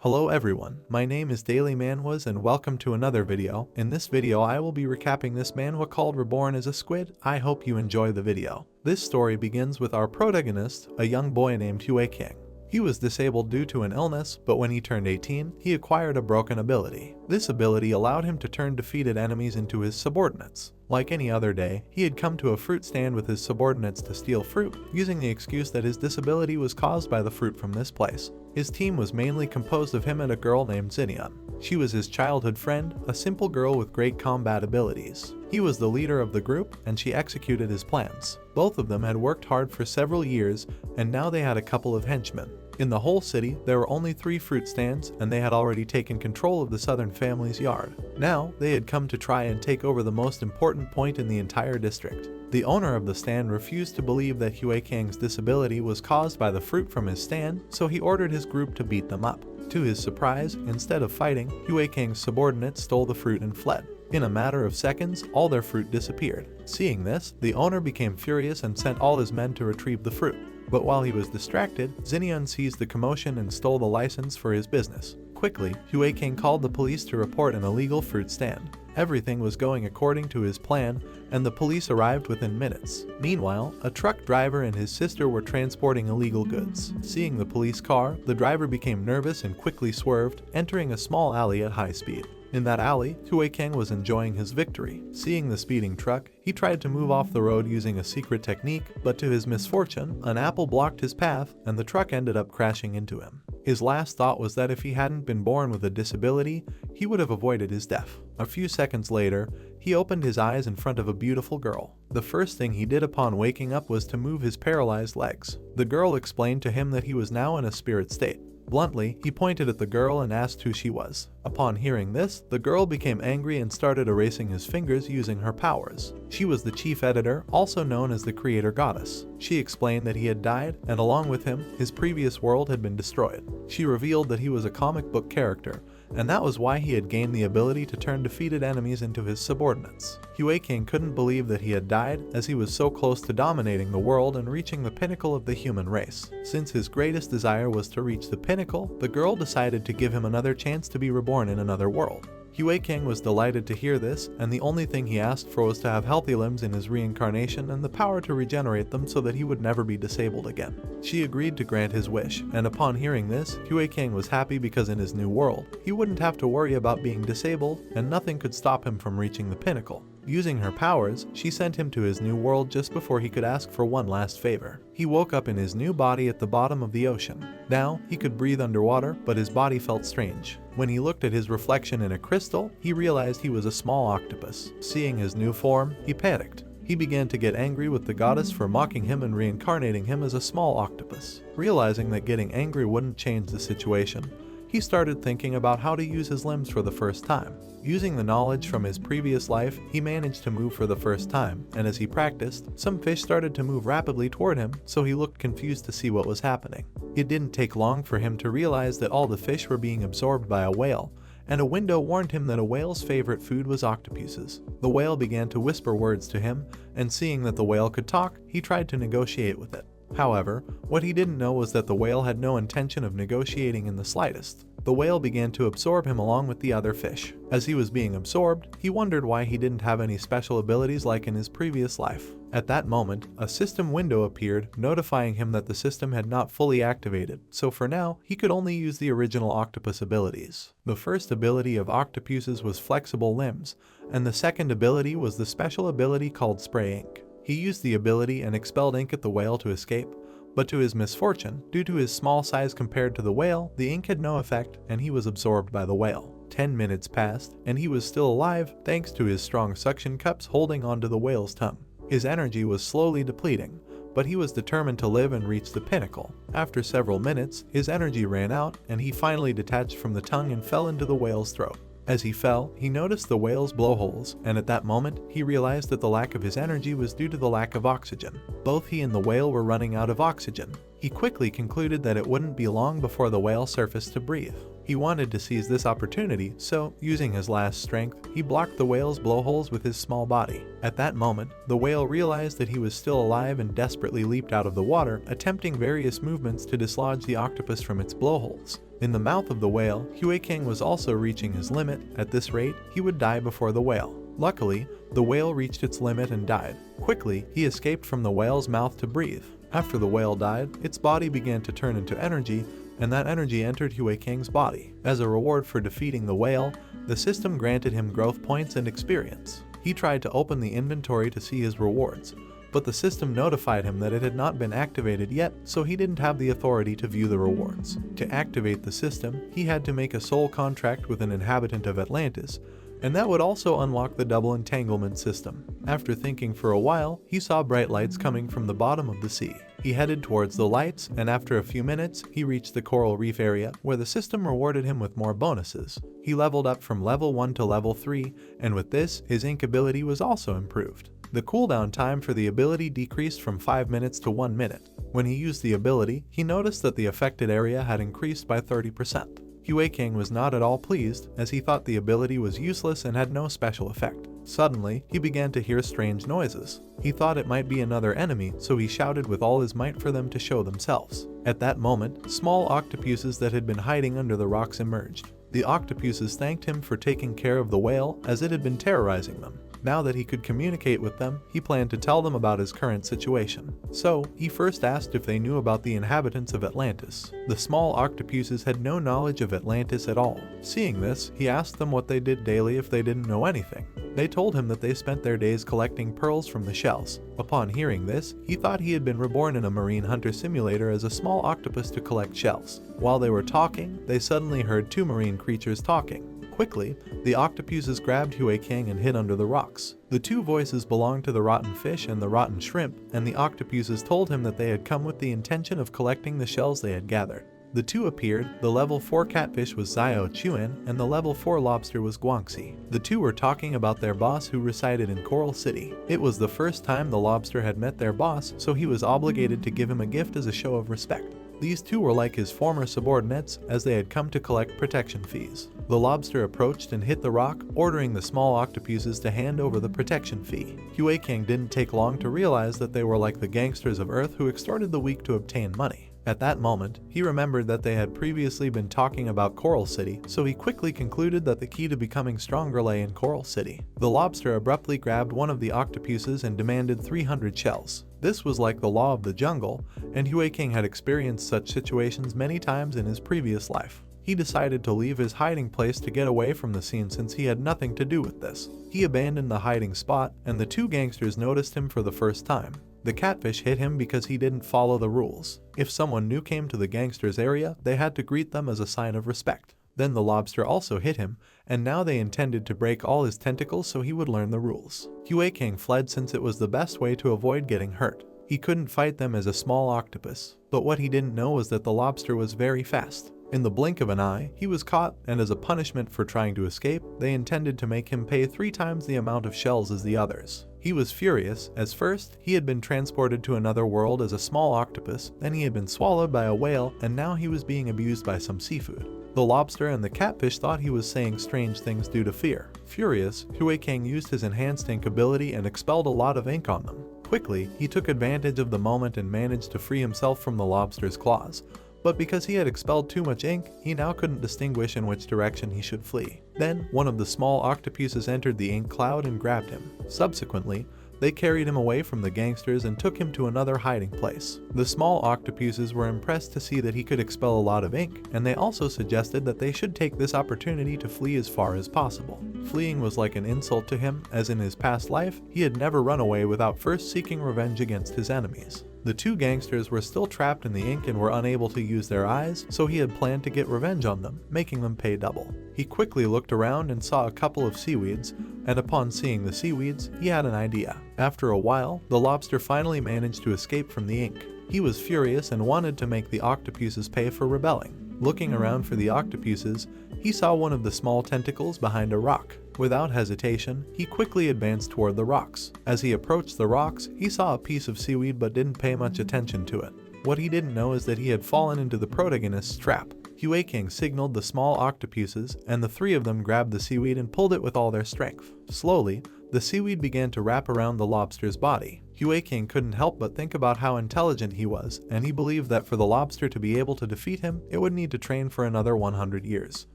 Hello everyone, my name is Daily Manhwas and welcome to another video. In this video I will be recapping this manhwa called Reborn as a Squid. I hope you enjoy the video. This story begins with our protagonist, a young boy named Hue King. He was disabled due to an illness, but when he turned 18, he acquired a broken ability. This ability allowed him to turn defeated enemies into his subordinates. Like any other day, he had come to a fruit stand with his subordinates to steal fruit, using the excuse that his disability was caused by the fruit from this place. His team was mainly composed of him and a girl named Xinyan. She was his childhood friend, a simple girl with great combat abilities. He was the leader of the group, and she executed his plans. Both of them had worked hard for several years, and now they had a couple of henchmen. In the whole city, there were only 3 fruit stands, and they had already taken control of the southern family's yard. Now, they had come to try and take over the most important point in the entire district. The owner of the stand refused to believe that Hue Kang's disability was caused by the fruit from his stand, so he ordered his group to beat them up. To his surprise, instead of fighting, Hue Kang's subordinates stole the fruit and fled. In a matter of seconds, all their fruit disappeared. Seeing this, the owner became furious and sent all his men to retrieve the fruit. But while he was distracted, Xinyan seized the commotion and stole the license for his business. Quickly, Hue King called the police to report an illegal fruit stand. Everything was going according to his plan, and the police arrived within minutes. Meanwhile, a truck driver and his sister were transporting illegal goods. Seeing the police car, the driver became nervous and quickly swerved, entering a small alley at high speed. In that alley, Hue King was enjoying his victory. Seeing the speeding truck, he tried to move off the road using a secret technique, but to his misfortune, an apple blocked his path and the truck ended up crashing into him. His last thought was that if he hadn't been born with a disability, he would have avoided his death. A few seconds later, he opened his eyes in front of a beautiful girl. The first thing he did upon waking up was to move his paralyzed legs. The girl explained to him that he was now in a spirit state. Bluntly, he pointed at the girl and asked who she was. Upon hearing this, the girl became angry and started erasing his fingers using her powers. She was the chief editor, also known as the creator goddess. She explained that he had died, and along with him, his previous world had been destroyed. She revealed that he was a comic book character, and that was why he had gained the ability to turn defeated enemies into his subordinates. Hue King couldn't believe that he had died, as he was so close to dominating the world and reaching the pinnacle of the human race. Since his greatest desire was to reach the pinnacle, the girl decided to give him another chance to be reborn in another world. Hue King was delighted to hear this, and the only thing he asked for was to have healthy limbs in his reincarnation and the power to regenerate them so that he would never be disabled again. She agreed to grant his wish, and upon hearing this, Hue King was happy because in his new world, he wouldn't have to worry about being disabled, and nothing could stop him from reaching the pinnacle. Using her powers, she sent him to his new world just before he could ask for one last favor. He woke up in his new body at the bottom of the ocean. Now, he could breathe underwater, but his body felt strange. When he looked at his reflection in a crystal, he realized he was a small octopus. Seeing his new form, he panicked. He began to get angry with the goddess for mocking him and reincarnating him as a small octopus. Realizing that getting angry wouldn't change the situation, he started thinking about how to use his limbs for the first time. Using the knowledge from his previous life, he managed to move for the first time, and as he practiced, some fish started to move rapidly toward him, so he looked confused to see what was happening. It didn't take long for him to realize that all the fish were being absorbed by a whale, and a window warned him that a whale's favorite food was octopuses. The whale began to whisper words to him, and seeing that the whale could talk, he tried to negotiate with it. However, what he didn't know was that the whale had no intention of negotiating in the slightest. The whale began to absorb him along with the other fish. As he was being absorbed, he wondered why he didn't have any special abilities like in his previous life. At that moment, a system window appeared, notifying him that the system had not fully activated, so for now, he could only use the original octopus abilities. The first ability of octopuses was flexible limbs, and the second ability was the special ability called spray ink. He used the ability and expelled ink at the whale to escape, but to his misfortune, due to his small size compared to the whale, the ink had no effect and he was absorbed by the whale. 10 minutes passed, and he was still alive thanks to his strong suction cups holding onto the whale's tongue. His energy was slowly depleting, but he was determined to live and reach the pinnacle. After several minutes, his energy ran out and he finally detached from the tongue and fell into the whale's throat. As he fell, he noticed the whale's blowholes, and at that moment, he realized that the lack of his energy was due to the lack of oxygen. Both he and the whale were running out of oxygen. He quickly concluded that it wouldn't be long before the whale surfaced to breathe. He wanted to seize this opportunity, so, using his last strength, he blocked the whale's blowholes with his small body. At that moment, the whale realized that he was still alive and desperately leaped out of the water, attempting various movements to dislodge the octopus from its blowholes. In the mouth of the whale, Hue King was also reaching his limit. At this rate, he would die before the whale. Luckily, the whale reached its limit and died. Quickly, he escaped from the whale's mouth to breathe. After the whale died, its body began to turn into energy, and that energy entered Hue King's body. As a reward for defeating the whale, the system granted him growth points and experience. He tried to open the inventory to see his rewards, but the system notified him that it had not been activated yet, so he didn't have the authority to view the rewards. To activate the system, he had to make a soul contract with an inhabitant of Atlantis, and that would also unlock the double entanglement system. After thinking for a while, he saw bright lights coming from the bottom of the sea. He headed towards the lights, and after a few minutes, he reached the coral reef area, where the system rewarded him with more bonuses. He leveled up from level 1 to level 3, and with this, his ink ability was also improved. The cooldown time for the ability decreased from 5 minutes to 1 minute. When he used the ability, he noticed that the affected area had increased by 30%. Hue King was not at all pleased, as he thought the ability was useless and had no special effect. Suddenly, he began to hear strange noises. He thought it might be another enemy, so he shouted with all his might for them to show themselves. At that moment, small octopuses that had been hiding under the rocks emerged. The octopuses thanked him for taking care of the whale, as it had been terrorizing them. Now that he could communicate with them, he planned to tell them about his current situation. So, he first asked if they knew about the inhabitants of Atlantis. The small octopuses had no knowledge of Atlantis at all. Seeing this, he asked them what they did daily if they didn't know anything. They told him that they spent their days collecting pearls from the shells. Upon hearing this, he thought he had been reborn in a marine hunter simulator as a small octopus to collect shells. While they were talking, they suddenly heard two marine creatures talking. Quickly, the octopuses grabbed Hue King and hid under the rocks. The two voices belonged to the rotten fish and the rotten shrimp, and the octopuses told him that they had come with the intention of collecting the shells they had gathered. The two appeared. The level 4 catfish was Xiao Chuan, and the level 4 lobster was Guangxi. The two were talking about their boss who resided in Coral City. It was the first time the lobster had met their boss, so he was obligated to give him a gift as a show of respect. These two were like his former subordinates, as they had come to collect protection fees. The lobster approached and hit the rock, ordering the small octopuses to hand over the protection fee. Hue King didn't take long to realize that they were like the gangsters of Earth who extorted the weak to obtain money. At that moment, he remembered that they had previously been talking about Coral City, so he quickly concluded that the key to becoming stronger lay in Coral City. The lobster abruptly grabbed one of the octopuses and demanded 300 shells. This was like the law of the jungle, and Hue King had experienced such situations many times in his previous life. He decided to leave his hiding place to get away from the scene since he had nothing to do with this. He abandoned the hiding spot, and the two gangsters noticed him for the first time. The catfish hit him because he didn't follow the rules. If someone new came to the gangsters' area, they had to greet them as a sign of respect. Then the lobster also hit him, and now they intended to break all his tentacles so he would learn the rules. Hue King fled since it was the best way to avoid getting hurt. He couldn't fight them as a small octopus, but what he didn't know was that the lobster was very fast. In the blink of an eye, he was caught, and as a punishment for trying to escape, they intended to make him pay 3 times the amount of shells as the others. He was furious, as first, he had been transported to another world as a small octopus, then he had been swallowed by a whale, and now he was being abused by some seafood. The lobster and the catfish thought he was saying strange things due to fear. Furious, Hue King used his enhanced ink ability and expelled a lot of ink on them. Quickly, he took advantage of the moment and managed to free himself from the lobster's claws. But because he had expelled too much ink, he now couldn't distinguish in which direction he should flee. Then, one of the small octopuses entered the ink cloud and grabbed him. Subsequently, they carried him away from the gangsters and took him to another hiding place. The small octopuses were impressed to see that he could expel a lot of ink, and they also suggested that they should take this opportunity to flee as far as possible. Fleeing was like an insult to him, as in his past life, he had never run away without first seeking revenge against his enemies. The two gangsters were still trapped in the ink and were unable to use their eyes, so he had planned to get revenge on them, making them pay double. He quickly looked around and saw a couple of seaweeds, and upon seeing the seaweeds, he had an idea. After a while, the lobster finally managed to escape from the ink. He was furious and wanted to make the octopuses pay for rebelling. Looking around for the octopuses, he saw one of the small tentacles behind a rock. Without hesitation, he quickly advanced toward the rocks. As he approached the rocks, he saw a piece of seaweed but didn't pay much attention to it. What he didn't know is that he had fallen into the protagonist's trap. Hue King signaled the small octopuses, and the 3 of them grabbed the seaweed and pulled it with all their strength. Slowly, the seaweed began to wrap around the lobster's body. Hue King couldn't help but think about how intelligent he was, and he believed that for the lobster to be able to defeat him, it would need to train for another 100 years.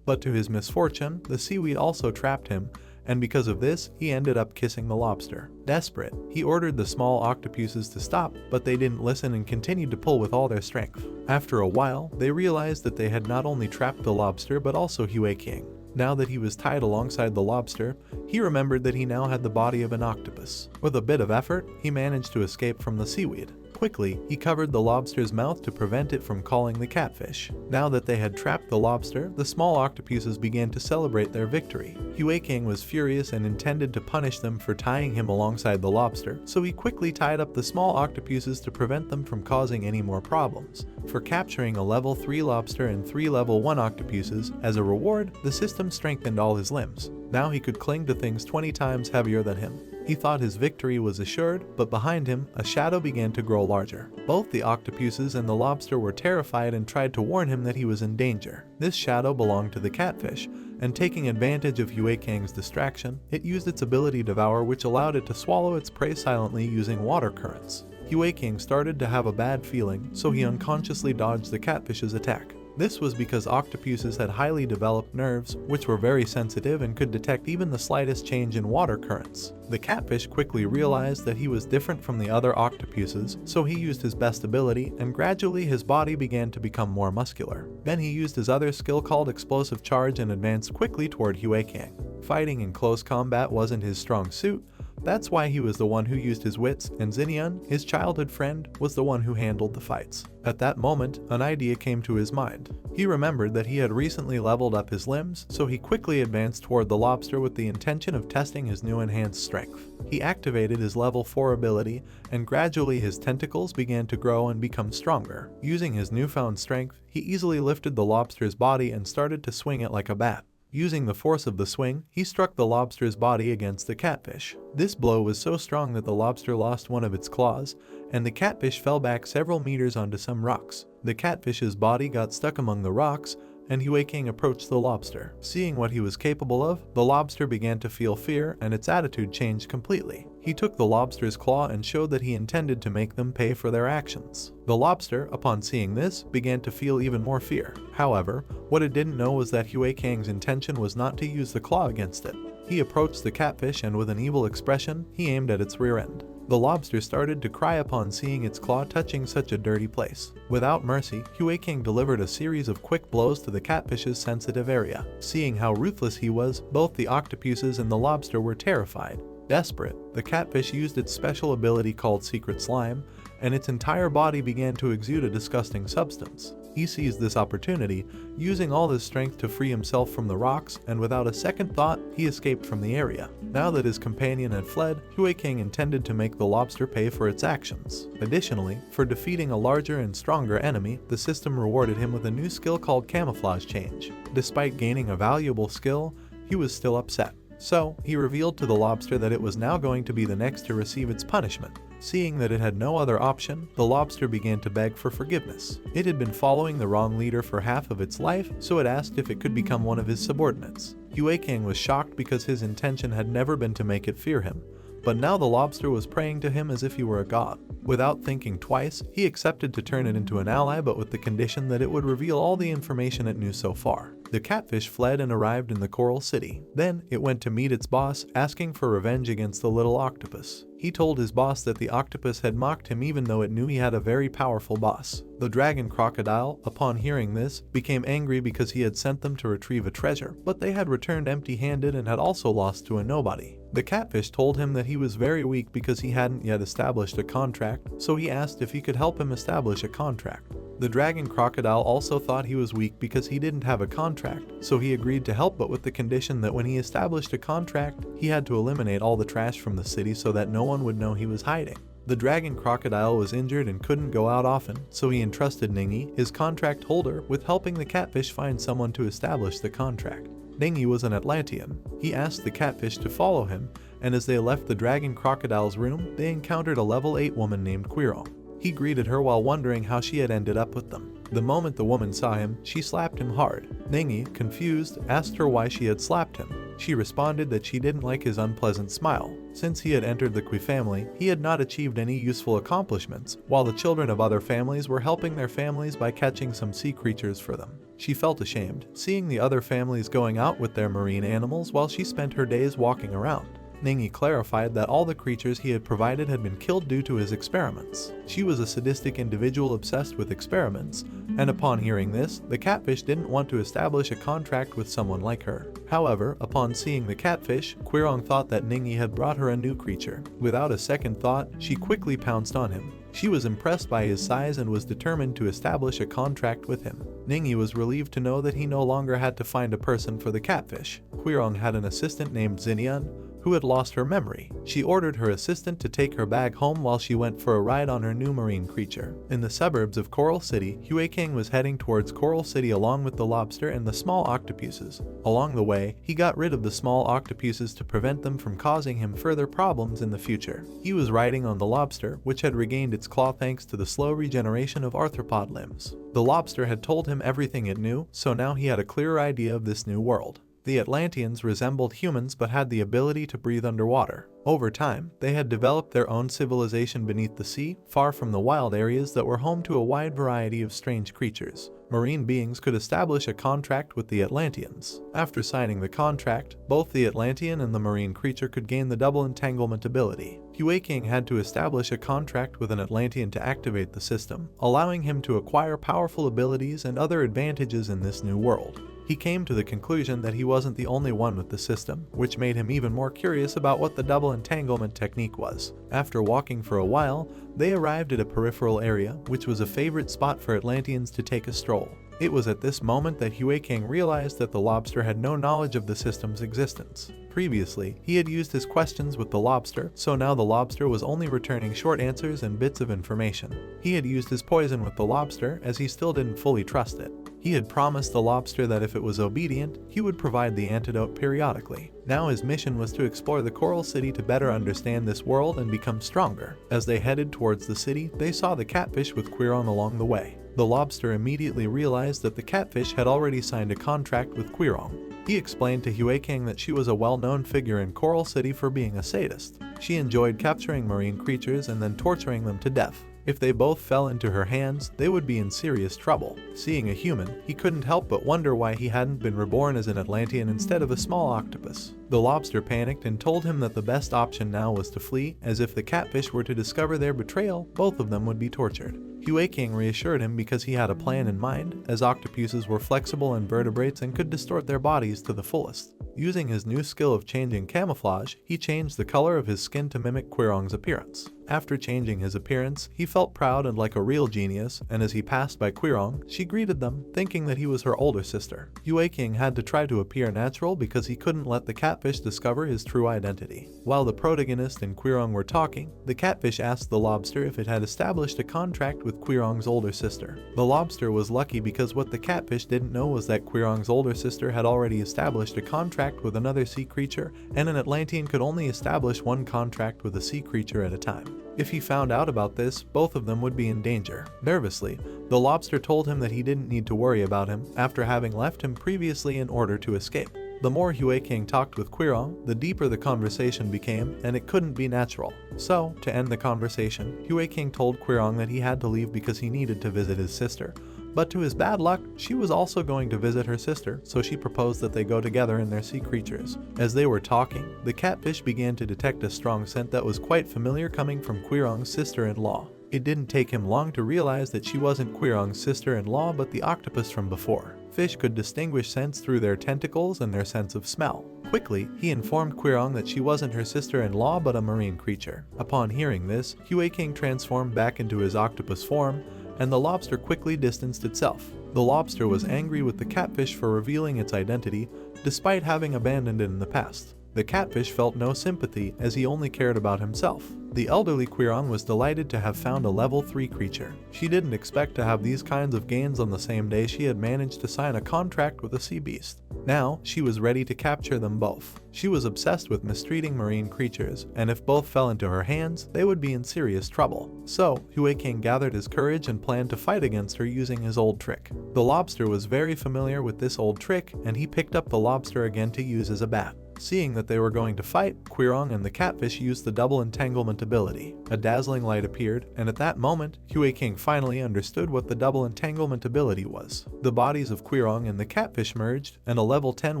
But to his misfortune, the seaweed also trapped him, and because of this, he ended up kissing the lobster. Desperate, he ordered the small octopuses to stop, but they didn't listen and continued to pull with all their strength. After a while, they realized that they had not only trapped the lobster but also Hue King. Now that he was tied alongside the lobster, he remembered that he now had the body of an octopus. With a bit of effort, he managed to escape from the seaweed. Quickly, he covered the lobster's mouth to prevent it from calling the catfish. Now that they had trapped the lobster, the small octopuses began to celebrate their victory. Hue King was furious and intended to punish them for tying him alongside the lobster, so he quickly tied up the small octopuses to prevent them from causing any more problems. For capturing a level 3 lobster and 3 level 1 octopuses, as a reward, the system strengthened all his limbs. Now he could cling to things 20 times heavier than him. He thought his victory was assured, but behind him, a shadow began to grow larger. Both the octopuses and the lobster were terrified and tried to warn him that he was in danger. This shadow belonged to the catfish, and taking advantage of Hue Kang's distraction, it used its ability Devour, which allowed it to swallow its prey silently using water currents. Hue King started to have a bad feeling, so he unconsciously dodged the catfish's attack. This was because octopuses had highly developed nerves, which were very sensitive and could detect even the slightest change in water currents. The catfish quickly realized that he was different from the other octopuses, so he used his best ability, and gradually his body began to become more muscular. Then he used his other skill called Explosive Charge and advanced quickly toward Hue King. Fighting in close combat wasn't his strong suit. That's why he was the one who used his wits, and Xinian, his childhood friend, was the one who handled the fights. At that moment, an idea came to his mind. He remembered that he had recently leveled up his limbs, so he quickly advanced toward the lobster with the intention of testing his new enhanced strength. He activated his level 4 ability, and gradually his tentacles began to grow and become stronger. Using his newfound strength, he easily lifted the lobster's body and started to swing it like a bat. Using the force of the swing, he struck the lobster's body against the catfish. This blow was so strong that the lobster lost one of its claws, and the catfish fell back several meters onto some rocks. The catfish's body got stuck among the rocks, and Hue King approached the lobster. Seeing what he was capable of, the lobster began to feel fear, and its attitude changed completely. He took the lobster's claw and showed that he intended to make them pay for their actions. The lobster, upon seeing this, began to feel even more fear. However, what it didn't know was that Hue Kang's intention was not to use the claw against it. He approached the catfish and with an evil expression, he aimed at its rear end. The lobster started to cry upon seeing its claw touching such a dirty place. Without mercy, Hue King delivered a series of quick blows to the catfish's sensitive area. Seeing how ruthless he was, both the octopuses and the lobster were terrified. Desperate, the catfish used its special ability called Secret Slime, and its entire body began to exude a disgusting substance. He seized this opportunity, using all his strength to free himself from the rocks, and without a second thought, he escaped from the area. Now that his companion had fled, Hue King intended to make the lobster pay for its actions. Additionally, for defeating a larger and stronger enemy, the system rewarded him with a new skill called Camouflage Change. Despite gaining a valuable skill, he was still upset. So, he revealed to the lobster that it was now going to be the next to receive its punishment. Seeing that it had no other option, the lobster began to beg for forgiveness. It had been following the wrong leader for half of its life, so it asked if it could become one of his subordinates. Hue King was shocked because his intention had never been to make it fear him. But now the lobster was praying to him as if he were a god. Without thinking twice, he accepted to turn it into an ally, but with the condition that it would reveal all the information it knew so far. The catfish fled and arrived in the Coral City. Then, it went to meet its boss, asking for revenge against the little octopus. He told his boss that the octopus had mocked him even though it knew he had a very powerful boss. The dragon crocodile, upon hearing this, became angry because he had sent them to retrieve a treasure, but they had returned empty-handed and had also lost to a nobody. The catfish told him that he was very weak because he hadn't yet established a contract, so he asked if he could help him establish a contract. The dragon crocodile also thought he was weak because he didn't have a contract, so he agreed to help, but with the condition that when he established a contract, he had to eliminate all the trash from the city so that no one would know he was hiding. The dragon crocodile was injured and couldn't go out often, so he entrusted Ningi, his contract holder, with helping the catfish find someone to establish the contract. Ningi was an Atlantean. He asked the catfish to follow him, and as they left the dragon crocodile's room, they encountered a level 8 woman named Quiro. He greeted her while wondering how she had ended up with them. The moment the woman saw him, she slapped him hard. Ningi, confused, asked her why she had slapped him. She responded that she didn't like his unpleasant smile. Since he had entered the Kui family, he had not achieved any useful accomplishments, while the children of other families were helping their families by catching some sea creatures for them. She felt ashamed, seeing the other families going out with their marine animals while she spent her days walking around. Ningi clarified that all the creatures he had provided had been killed due to his experiments. She was a sadistic individual obsessed with experiments, and upon hearing this, the catfish didn't want to establish a contract with someone like her. However, upon seeing the catfish, Quirong thought that Ningi had brought her a new creature. Without a second thought, she quickly pounced on him. She was impressed by his size and was determined to establish a contract with him. Ningi was relieved to know that he no longer had to find a person for the catfish. Quirong had an assistant named Xinian, who had lost her memory. She ordered her assistant to take her bag home while she went for a ride on her new marine creature. In the suburbs of Coral City, Hue King was heading towards Coral City along with the lobster and the small octopuses. Along the way, he got rid of the small octopuses to prevent them from causing him further problems in the future. He was riding on the lobster, which had regained its claw thanks to the slow regeneration of arthropod limbs. The lobster had told him everything it knew, so now he had a clearer idea of this new world. The Atlanteans resembled humans but had the ability to breathe underwater. Over time, they had developed their own civilization beneath the sea, far from the wild areas that were home to a wide variety of strange creatures. Marine beings could establish a contract with the Atlanteans. After signing the contract, both the Atlantean and the marine creature could gain the double entanglement ability. Hue King had to establish a contract with an Atlantean to activate the system, allowing him to acquire powerful abilities and other advantages in this new world. He came to the conclusion that he wasn't the only one with the system, which made him even more curious about what the double entanglement technique was. After walking for a while, they arrived at a peripheral area, which was a favorite spot for Atlanteans to take a stroll. It was at this moment that Hue King realized that the lobster had no knowledge of the system's existence. Previously, he had used his questions with the lobster, so now the lobster was only returning short answers and bits of information. He had used his poison with the lobster as he still didn't fully trust it. He had promised the lobster that if it was obedient, he would provide the antidote periodically. Now his mission was to explore the Coral City to better understand this world and become stronger. As they headed towards the city, they saw the catfish with Quirong along the way. The lobster immediately realized that the catfish had already signed a contract with Quirong. He explained to Hue King that she was a well-known figure in Coral City for being a sadist. She enjoyed capturing marine creatures and then torturing them to death. If they both fell into her hands, they would be in serious trouble. Seeing a human, he couldn't help but wonder why he hadn't been reborn as an Atlantean instead of a small octopus. The lobster panicked and told him that the best option now was to flee, as if the catfish were to discover their betrayal, both of them would be tortured. Hue King reassured him because he had a plan in mind, as octopuses were flexible invertebrates and could distort their bodies to the fullest. Using his new skill of changing camouflage, he changed the color of his skin to mimic Quirong's appearance. After changing his appearance, he felt proud and like a real genius, and as he passed by Quirong, she greeted them, thinking that he was her older sister. Hue King had to try to appear natural because he couldn't let the catfish discover his true identity. While the protagonist and Quirong were talking, the catfish asked the lobster if it had established a contract with Quirong's older sister. The lobster was lucky because what the catfish didn't know was that Quirong's older sister had already established a contract with another sea creature, and an Atlantean could only establish one contract with a sea creature at a time. If he found out about this, both of them would be in danger. Nervously, the lobster told him that he didn't need to worry about him after having left him previously in order to escape. The more Hue King talked with Quirong, the deeper the conversation became, and it couldn't be natural. So, to end the conversation, Hue King told Quirong that he had to leave because he needed to visit his sister. But to his bad luck, she was also going to visit her sister, so she proposed that they go together in their sea creatures. As they were talking, the catfish began to detect a strong scent that was quite familiar coming from Quirong's sister-in-law. It didn't take him long to realize that she wasn't Quirong's sister-in-law but the octopus from before. Fish could distinguish scents through their tentacles and their sense of smell. Quickly, he informed Quirong that she wasn't her sister-in-law but a marine creature. Upon hearing this, Hue King transformed back into his octopus form, and the lobster quickly distanced itself. The lobster was angry with the catfish for revealing its identity, despite having abandoned it in the past. The catfish felt no sympathy as he only cared about himself. The elderly Quirong was delighted to have found a level 3 creature. She didn't expect to have these kinds of gains on the same day she had managed to sign a contract with a sea beast. Now, she was ready to capture them both. She was obsessed with mistreating marine creatures, and if both fell into her hands, they would be in serious trouble. So, Hue King gathered his courage and planned to fight against her using his old trick. The lobster was very familiar with this old trick, and he picked up the lobster again to use as a bat. Seeing that they were going to fight, Quirong and the catfish used the double entanglement ability. A dazzling light appeared, and at that moment, Hue King finally understood what the double entanglement ability was. The bodies of Quirong and the catfish merged, and a level 10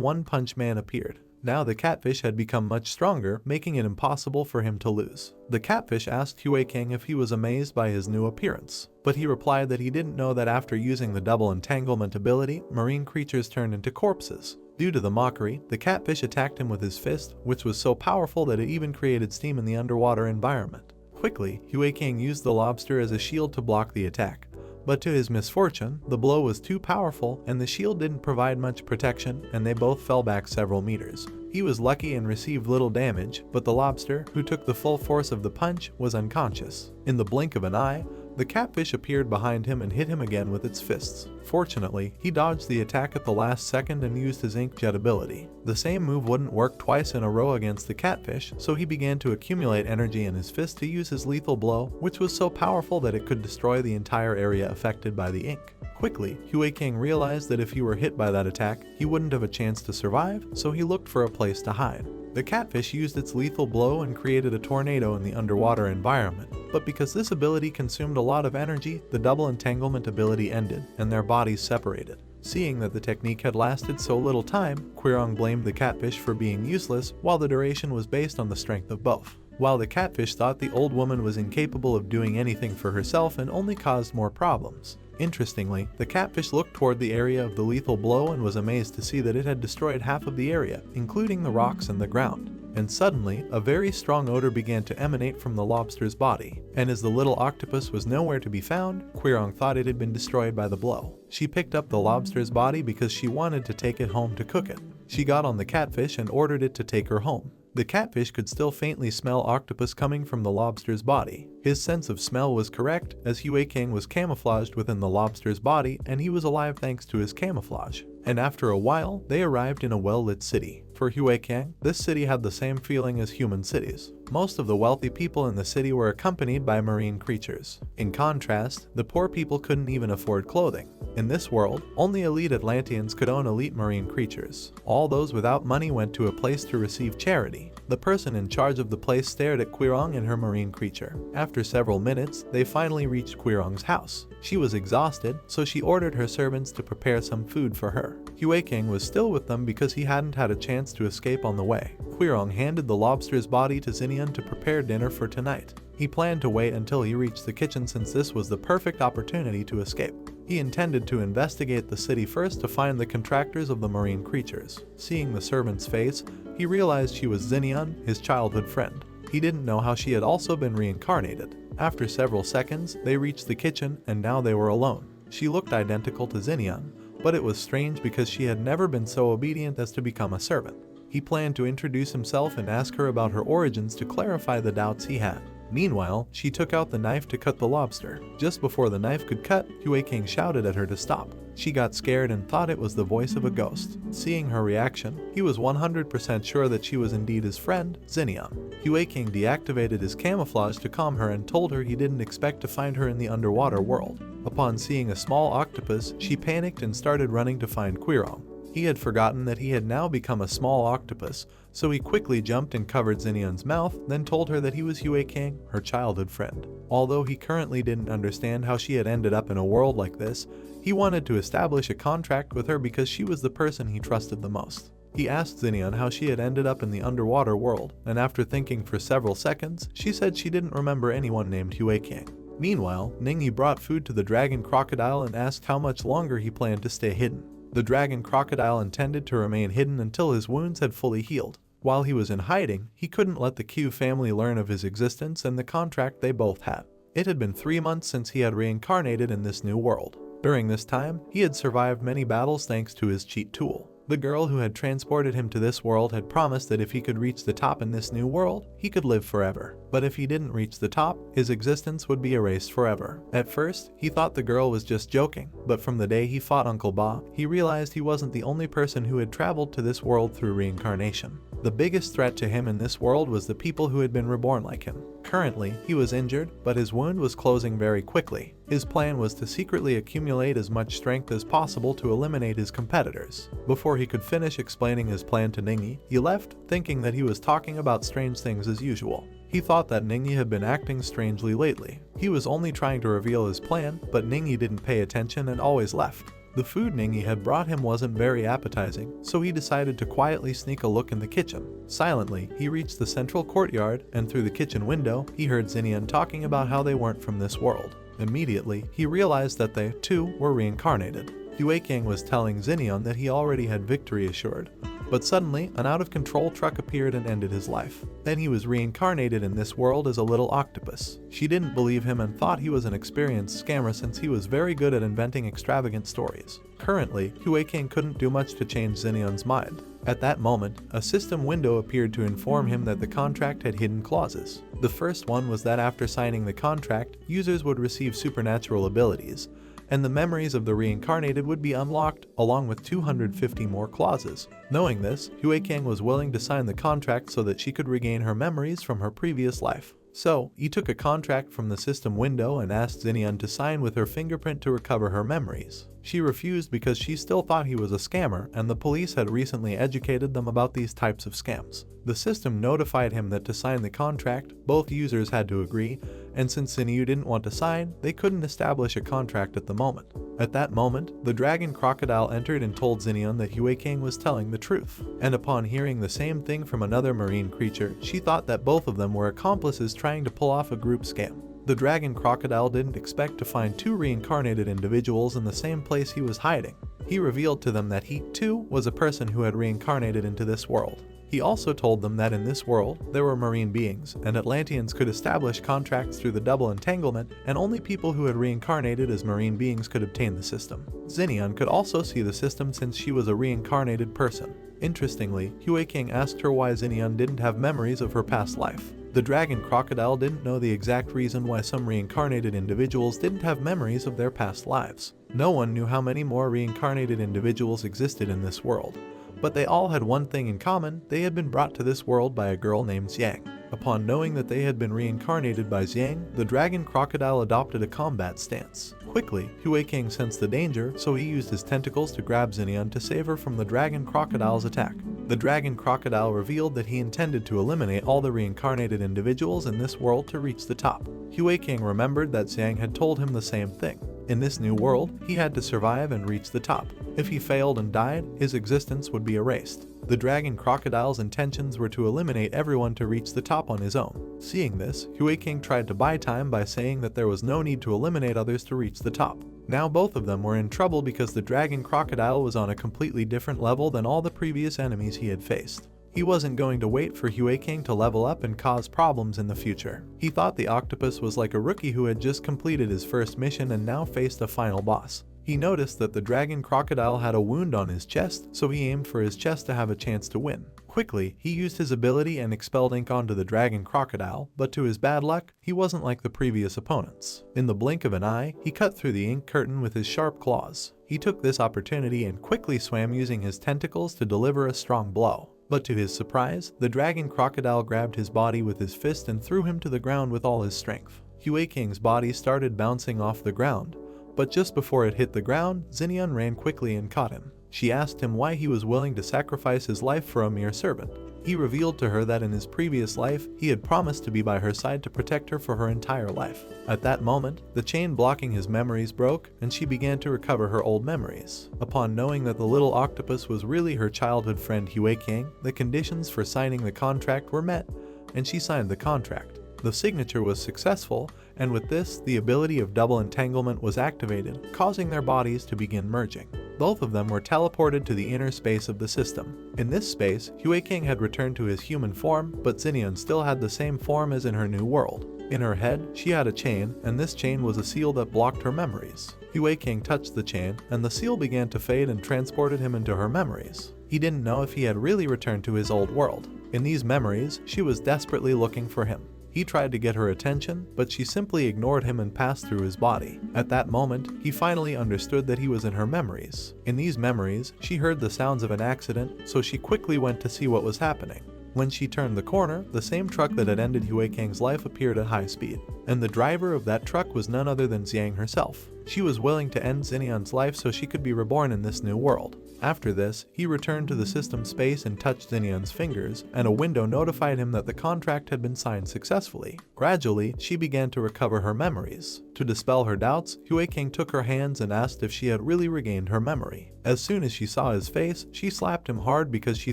One-Punch Man appeared. Now the catfish had become much stronger, making it impossible for him to lose. The catfish asked Hue King if he was amazed by his new appearance, but he replied that he didn't know that after using the double entanglement ability, marine creatures turned into corpses. Due to the mockery, the catfish attacked him with his fist, which was so powerful that it even created steam in the underwater environment. Quickly, Hue King used the lobster as a shield to block the attack. But to his misfortune, the blow was too powerful and the shield didn't provide much protection, and they both fell back several meters. He was lucky and received little damage, but the lobster, who took the full force of the punch, was unconscious. In the blink of an eye, the catfish appeared behind him and hit him again with its fists. Fortunately, he dodged the attack at the last second and used his inkjet ability. The same move wouldn't work twice in a row against the catfish, so he began to accumulate energy in his fist to use his lethal blow, which was so powerful that it could destroy the entire area affected by the ink. Quickly, Hue King realized that if he were hit by that attack, he wouldn't have a chance to survive, so he looked for a place to hide. The catfish used its lethal blow and created a tornado in the underwater environment, but because this ability consumed a lot of energy, the double entanglement ability ended, and their bodies separated. Seeing that the technique had lasted so little time, Quirong blamed the catfish for being useless, while the duration was based on the strength of both. While the catfish thought the old woman was incapable of doing anything for herself and only caused more problems. Interestingly, the catfish looked toward the area of the lethal blow and was amazed to see that it had destroyed half of the area, including the rocks and the ground. And suddenly, a very strong odor began to emanate from the lobster's body, and as the little octopus was nowhere to be found, Quirong thought it had been destroyed by the blow. She picked up the lobster's body because she wanted to take it home to cook it. She got on the catfish and ordered it to take her home. The catfish could still faintly smell octopus coming from the lobster's body. His sense of smell was correct, as Hue King was camouflaged within the lobster's body and he was alive thanks to his camouflage. And after a while, they arrived in a well-lit city. For Hue King, this city had the same feeling as human cities. Most of the wealthy people in the city were accompanied by marine creatures. In contrast, the poor people couldn't even afford clothing. In this world, only elite Atlanteans could own elite marine creatures. All those without money went to a place to receive charity. The person in charge of the place stared at Quirong and her marine creature. After several minutes, they finally reached Quirong's house. She was exhausted, so she ordered her servants to prepare some food for her. Hue King was still with them because he hadn't had a chance to escape on the way. Quirong handed the lobster's body to Xinian to prepare dinner for tonight. He planned to wait until he reached the kitchen since this was the perfect opportunity to escape. He intended to investigate the city first to find the contractors of the marine creatures. Seeing the servant's face, he realized she was Xinian, his childhood friend. He didn't know how she had also been reincarnated. After several seconds, they reached the kitchen and now they were alone. She looked identical to Xinian, but it was strange because she had never been so obedient as to become a servant. He planned to introduce himself and ask her about her origins to clarify the doubts he had. Meanwhile, she took out the knife to cut the lobster. Just before the knife could cut, Hue King shouted at her to stop. She got scared and thought it was the voice of a ghost. Seeing her reaction, he was 100% sure that she was indeed his friend, Xinian. Hue King deactivated his camouflage to calm her and told her he didn't expect to find her in the underwater world. Upon seeing a small octopus, she panicked and started running to find Quirong. He had forgotten that he had now become a small octopus, so he quickly jumped and covered Xinian's mouth, then told her that he was Hue King, her childhood friend. Although he currently didn't understand how she had ended up in a world like this, he wanted to establish a contract with her because she was the person he trusted the most. He asked Xinian how she had ended up in the underwater world, and after thinking for several seconds, she said she didn't remember anyone named Hue King. Meanwhile, Ningyi brought food to the dragon crocodile and asked how much longer he planned to stay hidden. The dragon crocodile intended to remain hidden until his wounds had fully healed. While he was in hiding, he couldn't let the Q family learn of his existence and the contract they both had. It had been 3 months since he had reincarnated in this new world. During this time, he had survived many battles thanks to his cheat tool. The girl who had transported him to this world had promised that if he could reach the top in this new world, he could live forever. But if he didn't reach the top, his existence would be erased forever. At first, he thought the girl was just joking, but from the day he fought Uncle Ba, he realized he wasn't the only person who had traveled to this world through reincarnation. The biggest threat to him in this world was the people who had been reborn like him. Currently, he was injured, but his wound was closing very quickly. His plan was to secretly accumulate as much strength as possible to eliminate his competitors. Before he could finish explaining his plan to Ningyi, he left, thinking that he was talking about strange things as usual. He thought that Ningyi had been acting strangely lately. He was only trying to reveal his plan, but Ningyi didn't pay attention and always left. The food Ningyi had brought him wasn't very appetizing, so he decided to quietly sneak a look in the kitchen. Silently, he reached the central courtyard, and through the kitchen window, he heard Xinian talking about how they weren't from this world. Immediately, he realized that they, too, were reincarnated. Huekang was telling Xinian that he already had victory assured. But suddenly, an out-of-control truck appeared and ended his life. Then he was reincarnated in this world as a little octopus. She didn't believe him and thought he was an experienced scammer since he was very good at inventing extravagant stories. Currently, Huekang couldn't do much to change Xinian's mind. At that moment, a system window appeared to inform him that the contract had hidden clauses. The first one was that after signing the contract, users would receive supernatural abilities, and the memories of the reincarnated would be unlocked, along with 250 more clauses. Knowing this, Huekang was willing to sign the contract so that she could regain her memories from her previous life. So, he took a contract from the system window and asked Xinian to sign with her fingerprint to recover her memories. She refused because she still thought he was a scammer, and the police had recently educated them about these types of scams. The system notified him that to sign the contract, both users had to agree, and since Xinyu didn't want to sign, they couldn't establish a contract at the moment. At that moment, the dragon crocodile entered and told Xinian that Huekang was telling the truth. And upon hearing the same thing from another marine creature, she thought that both of them were accomplices trying to pull off a group scam. The dragon crocodile didn't expect to find two reincarnated individuals in the same place he was hiding. He revealed to them that he, too, was a person who had reincarnated into this world. He also told them that in this world, there were marine beings, and Atlanteans could establish contracts through the double entanglement, and only people who had reincarnated as marine beings could obtain the system. Xinian could also see the system since she was a reincarnated person. Interestingly, Huekang asked her why Xinian didn't have memories of her past life. The dragon crocodile didn't know the exact reason why some reincarnated individuals didn't have memories of their past lives. No one knew how many more reincarnated individuals existed in this world. But they all had one thing in common: they had been brought to this world by a girl named Xiang. Upon knowing that they had been reincarnated by Xiang, the dragon crocodile adopted a combat stance. Quickly, Huekang sensed the danger, so he used his tentacles to grab Xinian to save her from the dragon crocodile's attack. The dragon crocodile revealed that he intended to eliminate all the reincarnated individuals in this world to reach the top. Huekang remembered that Xiang had told him the same thing. In this new world, he had to survive and reach the top. If he failed and died, his existence would be erased. The dragon crocodile's intentions were to eliminate everyone to reach the top on his own. Seeing this, Huekang tried to buy time by saying that there was no need to eliminate others to reach the top. Now both of them were in trouble because the dragon crocodile was on a completely different level than all the previous enemies he had faced. He wasn't going to wait for Huekang to level up and cause problems in the future. He thought the octopus was like a rookie who had just completed his first mission and now faced a final boss. He noticed that the dragon crocodile had a wound on his chest, so he aimed for his chest to have a chance to win. Quickly, he used his ability and expelled ink onto the dragon crocodile, but to his bad luck, he wasn't like the previous opponents. In the blink of an eye, he cut through the ink curtain with his sharp claws. He took this opportunity and quickly swam using his tentacles to deliver a strong blow. But to his surprise, the dragon crocodile grabbed his body with his fist and threw him to the ground with all his strength. Huekang's body started bouncing off the ground, but just before it hit the ground, Xinian ran quickly and caught him. She asked him why he was willing to sacrifice his life for a mere servant. He revealed to her that in his previous life, he had promised to be by her side to protect her for her entire life. At that moment, the chain blocking his memories broke, and she began to recover her old memories. Upon knowing that the little octopus was really her childhood friend Huekang, the conditions for signing the contract were met, and she signed the contract. The signature was successful, and with this, the ability of double entanglement was activated, causing their bodies to begin merging. Both of them were teleported to the inner space of the system. In this space, Huekang had returned to his human form, but Xinian still had the same form as in her new world. In her head, she had a chain, and this chain was a seal that blocked her memories. Huekang touched the chain, and the seal began to fade and transported him into her memories. He didn't know if he had really returned to his old world. In these memories, she was desperately looking for him. He tried to get her attention, but she simply ignored him and passed through his body. At that moment, he finally understood that he was in her memories. In these memories, she heard the sounds of an accident, so she quickly went to see what was happening. When she turned the corner, the same truck that had ended Hue Kang's life appeared at high speed, and the driver of that truck was none other than Xiang herself. She was willing to end Xinyan's life so she could be reborn in this new world. After this, he returned to the system space and touched Xinyan's fingers, and a window notified him that the contract had been signed successfully. Gradually, she began to recover her memories. To dispel her doubts, Hue Kang took her hands and asked if she had really regained her memory. As soon as she saw his face, she slapped him hard because she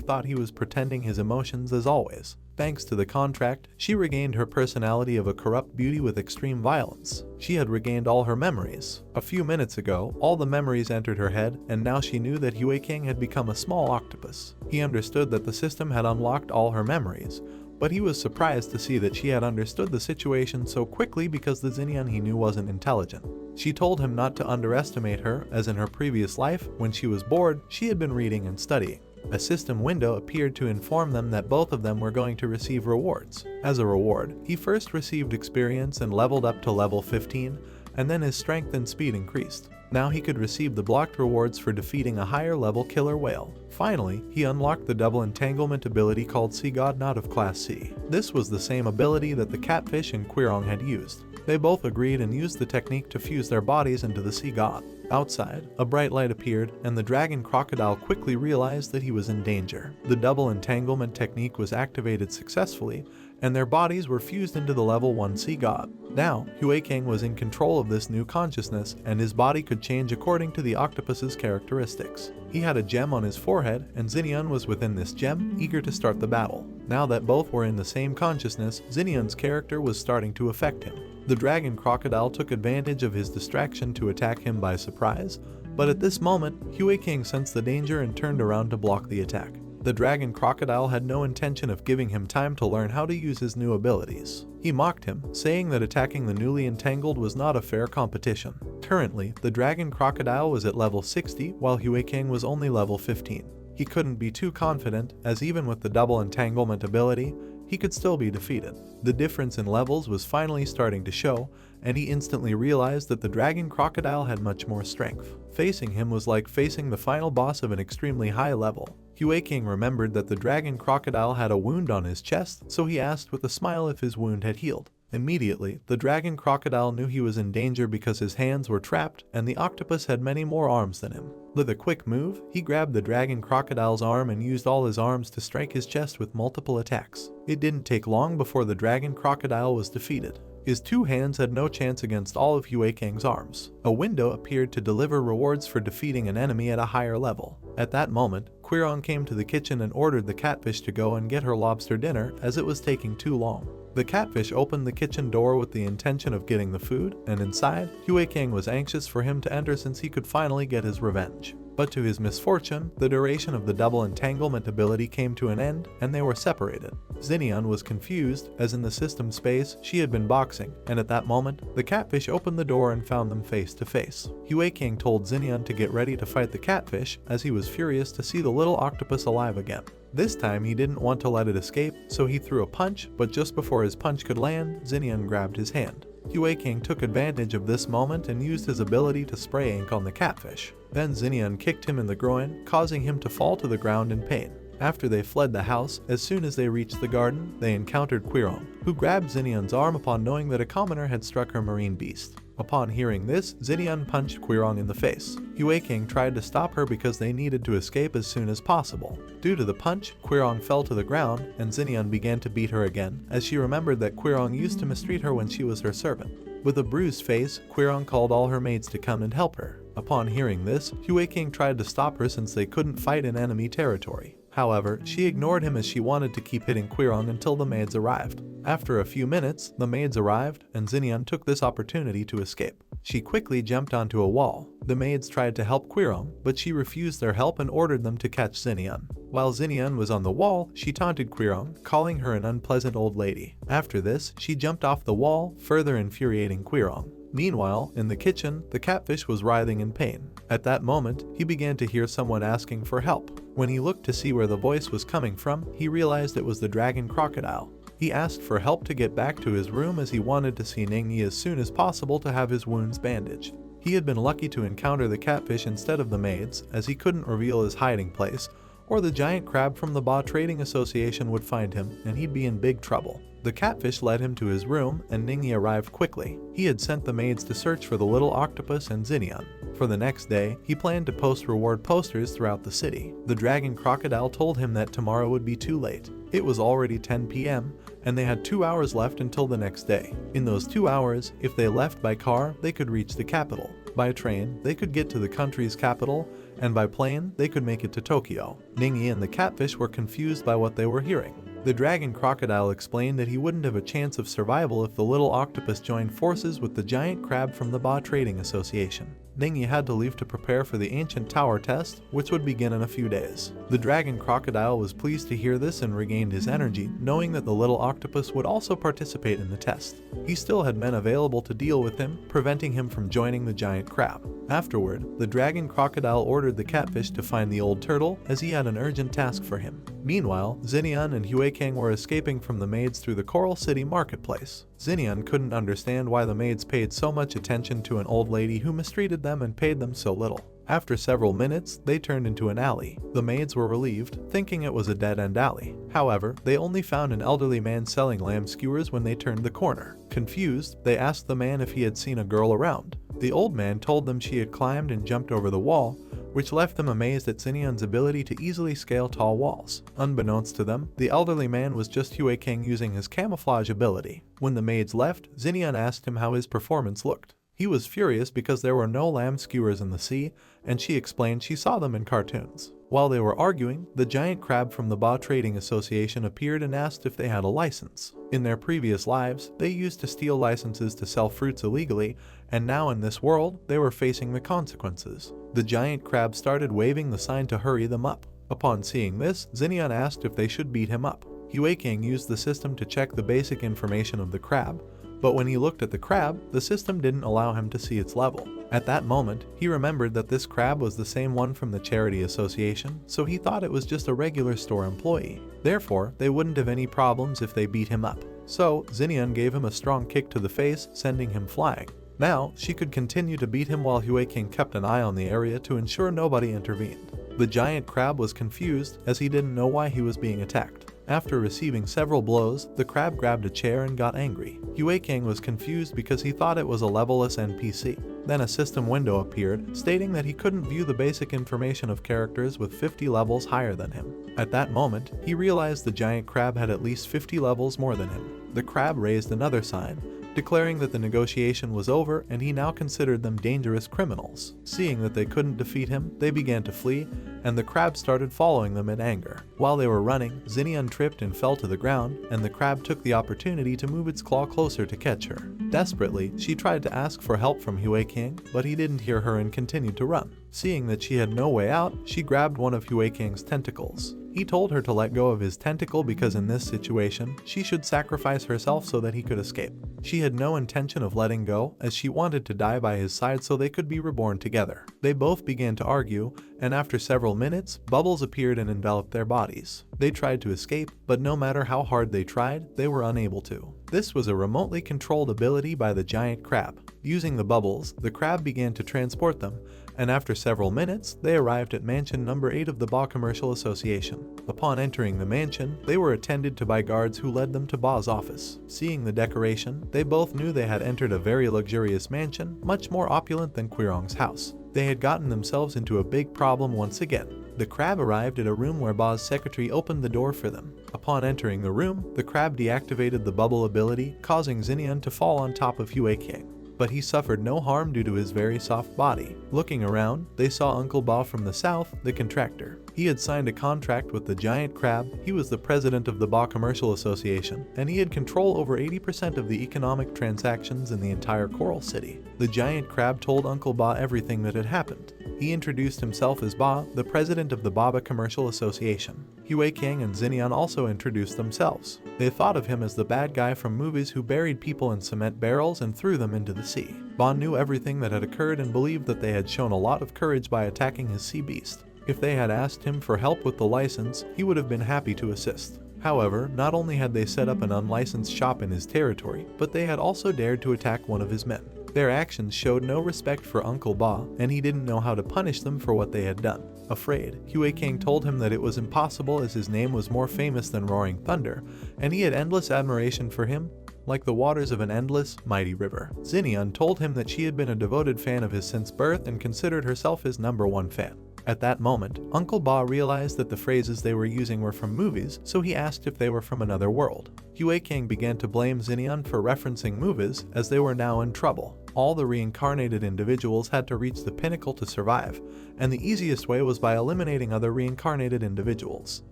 thought he was pretending his emotions as always. Thanks to the contract, she regained her personality of a corrupt beauty with extreme violence. She had regained all her memories. A few minutes ago, all the memories entered her head, and now she knew that Hue Kang had become a small octopus. He understood that the system had unlocked all her memories, but he was surprised to see that she had understood the situation so quickly because the Xinyan he knew wasn't intelligent. She told him not to underestimate her, as in her previous life, when she was bored, she had been reading and studying. A system window appeared to inform them that both of them were going to receive rewards. As a reward, he first received experience and leveled up to level 15, and then his strength and speed increased. Now he could receive the blocked rewards for defeating a higher level killer whale. Finally, he unlocked the double entanglement ability called Sea God Knot of Class C. This was the same ability that the catfish and Quirong had used. They both agreed and used the technique to fuse their bodies into the sea god. Outside, a bright light appeared, and the dragon crocodile quickly realized that he was in danger. The double entanglement technique was activated successfully, and their bodies were fused into the level 1 sea god. Now, Hue Kang was in control of this new consciousness, and his body could change according to the octopus's characteristics. He had a gem on his forehead, and Xinyan was within this gem, eager to start the battle. Now that both were in the same consciousness, Xinyan's character was starting to affect him. The dragon crocodile took advantage of his distraction to attack him by surprise, but at this moment, Hue Kang sensed the danger and turned around to block the attack. The dragon crocodile had no intention of giving him time to learn how to use his new abilities. He mocked him, saying that attacking the newly entangled was not a fair competition. Currently, the dragon crocodile was at level 60, while Hue Kang was only level 15. He couldn't be too confident, as even with the double entanglement ability, he could still be defeated. The difference in levels was finally starting to show, and he instantly realized that the dragon crocodile had much more strength. Facing him was like facing the final boss of an extremely high level. Hue Kang remembered that the dragon crocodile had a wound on his chest, so he asked with a smile if his wound had healed. Immediately, the dragon crocodile knew he was in danger because his hands were trapped and the octopus had many more arms than him. With a quick move, he grabbed the dragon crocodile's arm and used all his arms to strike his chest with multiple attacks. It didn't take long before the dragon crocodile was defeated. His two hands had no chance against all of Hue Kang's arms. A window appeared to deliver rewards for defeating an enemy at a higher level. At that moment, Quirong came to the kitchen and ordered the catfish to go and get her lobster dinner as it was taking too long. The catfish opened the kitchen door with the intention of getting the food, and inside, Hue Kang was anxious for him to enter since he could finally get his revenge. But to his misfortune, the duration of the double entanglement ability came to an end, and they were separated. Xinyan was confused, as in the system space, she had been boxing, and at that moment, the catfish opened the door and found them face to face. Hue Kang told Xinyan to get ready to fight the catfish, as he was furious to see the little octopus alive again. This time he didn't want to let it escape, so he threw a punch, but just before his punch could land, Xinyan grabbed his hand. Hue Kang took advantage of this moment and used his ability to spray ink on the catfish. Then Xinyan kicked him in the groin, causing him to fall to the ground in pain. After they fled the house, as soon as they reached the garden, they encountered Quirong, who grabbed Xinyan's arm upon knowing that a commoner had struck her marine beast. Upon hearing this, Xinyan punched Quirong in the face. Hue Kang tried to stop her because they needed to escape as soon as possible. Due to the punch, Quirong fell to the ground, and Xinyan began to beat her again, as she remembered that Quirong used to mistreat her when she was her servant. With a bruised face, Quirong called all her maids to come and help her. Upon hearing this, Hue Kang tried to stop her since they couldn't fight in enemy territory. However, she ignored him as she wanted to keep hitting Quirong until the maids arrived. After a few minutes, the maids arrived, and Xinyan took this opportunity to escape. She quickly jumped onto a wall. The maids tried to help Quirong, but she refused their help and ordered them to catch Xinyan. While Xinyan was on the wall, she taunted Quirong, calling her an unpleasant old lady. After this, she jumped off the wall, further infuriating Quirong. Meanwhile, in the kitchen, the catfish was writhing in pain. At that moment, he began to hear someone asking for help. When he looked to see where the voice was coming from, he realized it was the dragon crocodile. He asked for help to get back to his room as he wanted to see Ningyi as soon as possible to have his wounds bandaged. He had been lucky to encounter the catfish instead of the maids, as he couldn't reveal his hiding place, or the giant crab from the Ba Trading Association would find him and he'd be in big trouble. The catfish led him to his room and Ningyi arrived quickly. He had sent the maids to search for the little octopus and Xinian. For the next day, he planned to post reward posters throughout the city. The dragon crocodile told him that tomorrow would be too late. It was already 10 p.m. and they had 2 hours left until the next day. In those 2 hours, if they left by car, they could reach the capital. By train, they could get to the country's capital, and by plane, they could make it to Tokyo. Ningyi and the catfish were confused by what they were hearing. The dragon crocodile explained that he wouldn't have a chance of survival if the little octopus joined forces with the giant crab from the Ba Trading Association. Ningyi had to leave to prepare for the ancient tower test, which would begin in a few days. The dragon crocodile was pleased to hear this and regained his energy, knowing that the little octopus would also participate in the test. He still had men available to deal with him, preventing him from joining the giant crab. Afterward, the dragon crocodile ordered the catfish to find the old turtle, as he had an urgent task for him. Meanwhile, Xinian and Huekang were escaping from the maids through the Coral City marketplace. Xinian couldn't understand why the maids paid so much attention to an old lady who mistreated them and paid them so little. After several minutes, they turned into an alley. The maids were relieved, thinking it was a dead-end alley. However, they only found an elderly man selling lamb skewers when they turned the corner. Confused, they asked the man if he had seen a girl around. The old man told them she had climbed and jumped over the wall, which left them amazed at Xinian's ability to easily scale tall walls. Unbeknownst to them, the elderly man was just Huekang using his camouflage ability. When the maids left, Xinian asked him how his performance looked. He was furious because there were no lamb skewers in the sea, and she explained she saw them in cartoons. While they were arguing, the giant crab from the Ba Trading Association appeared and asked if they had a license. In their previous lives, they used to steal licenses to sell fruits illegally, and now in this world, they were facing the consequences. The giant crab started waving the sign to hurry them up. Upon seeing this, Xinian asked if they should beat him up. Huekang used the system to check the basic information of the crab, but when he looked at the crab, the system didn't allow him to see its level. At that moment, he remembered that this crab was the same one from the charity association, so he thought it was just a regular store employee. Therefore, they wouldn't have any problems if they beat him up. So, Xinian gave him a strong kick to the face, sending him flying. Now, she could continue to beat him while Huekang kept an eye on the area to ensure nobody intervened. The giant crab was confused, as he didn't know why he was being attacked. After receiving several blows, the crab grabbed a chair and got angry. Huekang was confused because he thought it was a levelless NPC. Then a system window appeared, stating that he couldn't view the basic information of characters with 50 levels higher than him. At that moment, he realized the giant crab had at least 50 levels more than him. The crab raised another sign, declaring that the negotiation was over and he now considered them dangerous criminals. Seeing that they couldn't defeat him, they began to flee, and the crab started following them in anger. While they were running, Xinian tripped and fell to the ground, and the crab took the opportunity to move its claw closer to catch her. Desperately, she tried to ask for help from Huekang, but he didn't hear her and continued to run. Seeing that she had no way out, she grabbed one of Huekang's tentacles. He told her to let go of his tentacle because in this situation, she should sacrifice herself so that he could escape. She had no intention of letting go, as she wanted to die by his side so they could be reborn together. They both began to argue, and after several minutes, bubbles appeared and enveloped their bodies. They tried to escape, but no matter how hard they tried, they were unable to. This was a remotely controlled ability by the giant crab. Using the bubbles, the crab began to transport them, and after several minutes, they arrived at mansion number 8 of the Ba Commercial Association. Upon entering the mansion, they were attended to by guards who led them to Ba's office. Seeing the decoration, they both knew they had entered a very luxurious mansion, much more opulent than Quirong's house. They had gotten themselves into a big problem once again. The crab arrived at a room where Ba's secretary opened the door for them. Upon entering the room, the crab deactivated the bubble ability, causing Xinian to fall on top of Huekang. But he suffered no harm due to his very soft body. Looking around, they saw Uncle Ba from the south, the contractor. He had signed a contract with the giant crab, he was the president of the Ba Commercial Association, and he had control over 80% of the economic transactions in the entire Coral City. The giant crab told Uncle Ba everything that had happened. He introduced himself as Ba, the president of the Baba Commercial Association. Huekang and Xinian also introduced themselves. They thought of him as the bad guy from movies who buried people in cement barrels and threw them into the sea. Ba knew everything that had occurred and believed that they had shown a lot of courage by attacking his sea beast. If they had asked him for help with the license, he would have been happy to assist. However, not only had they set up an unlicensed shop in his territory, but they had also dared to attack one of his men. Their actions showed no respect for Uncle Ba, and he didn't know how to punish them for what they had done. Afraid, Hue King told him that it was impossible as his name was more famous than Roaring Thunder, and he had endless admiration for him, like the waters of an endless, mighty river. Xinyan told him that she had been a devoted fan of his since birth and considered herself his #1 fan. At that moment, Uncle Ba realized that the phrases they were using were from movies, so he asked if they were from another world. Hue King began to blame Xinyan for referencing movies, as they were now in trouble. All the reincarnated individuals had to reach the pinnacle to survive, and the easiest way was by eliminating other reincarnated individuals.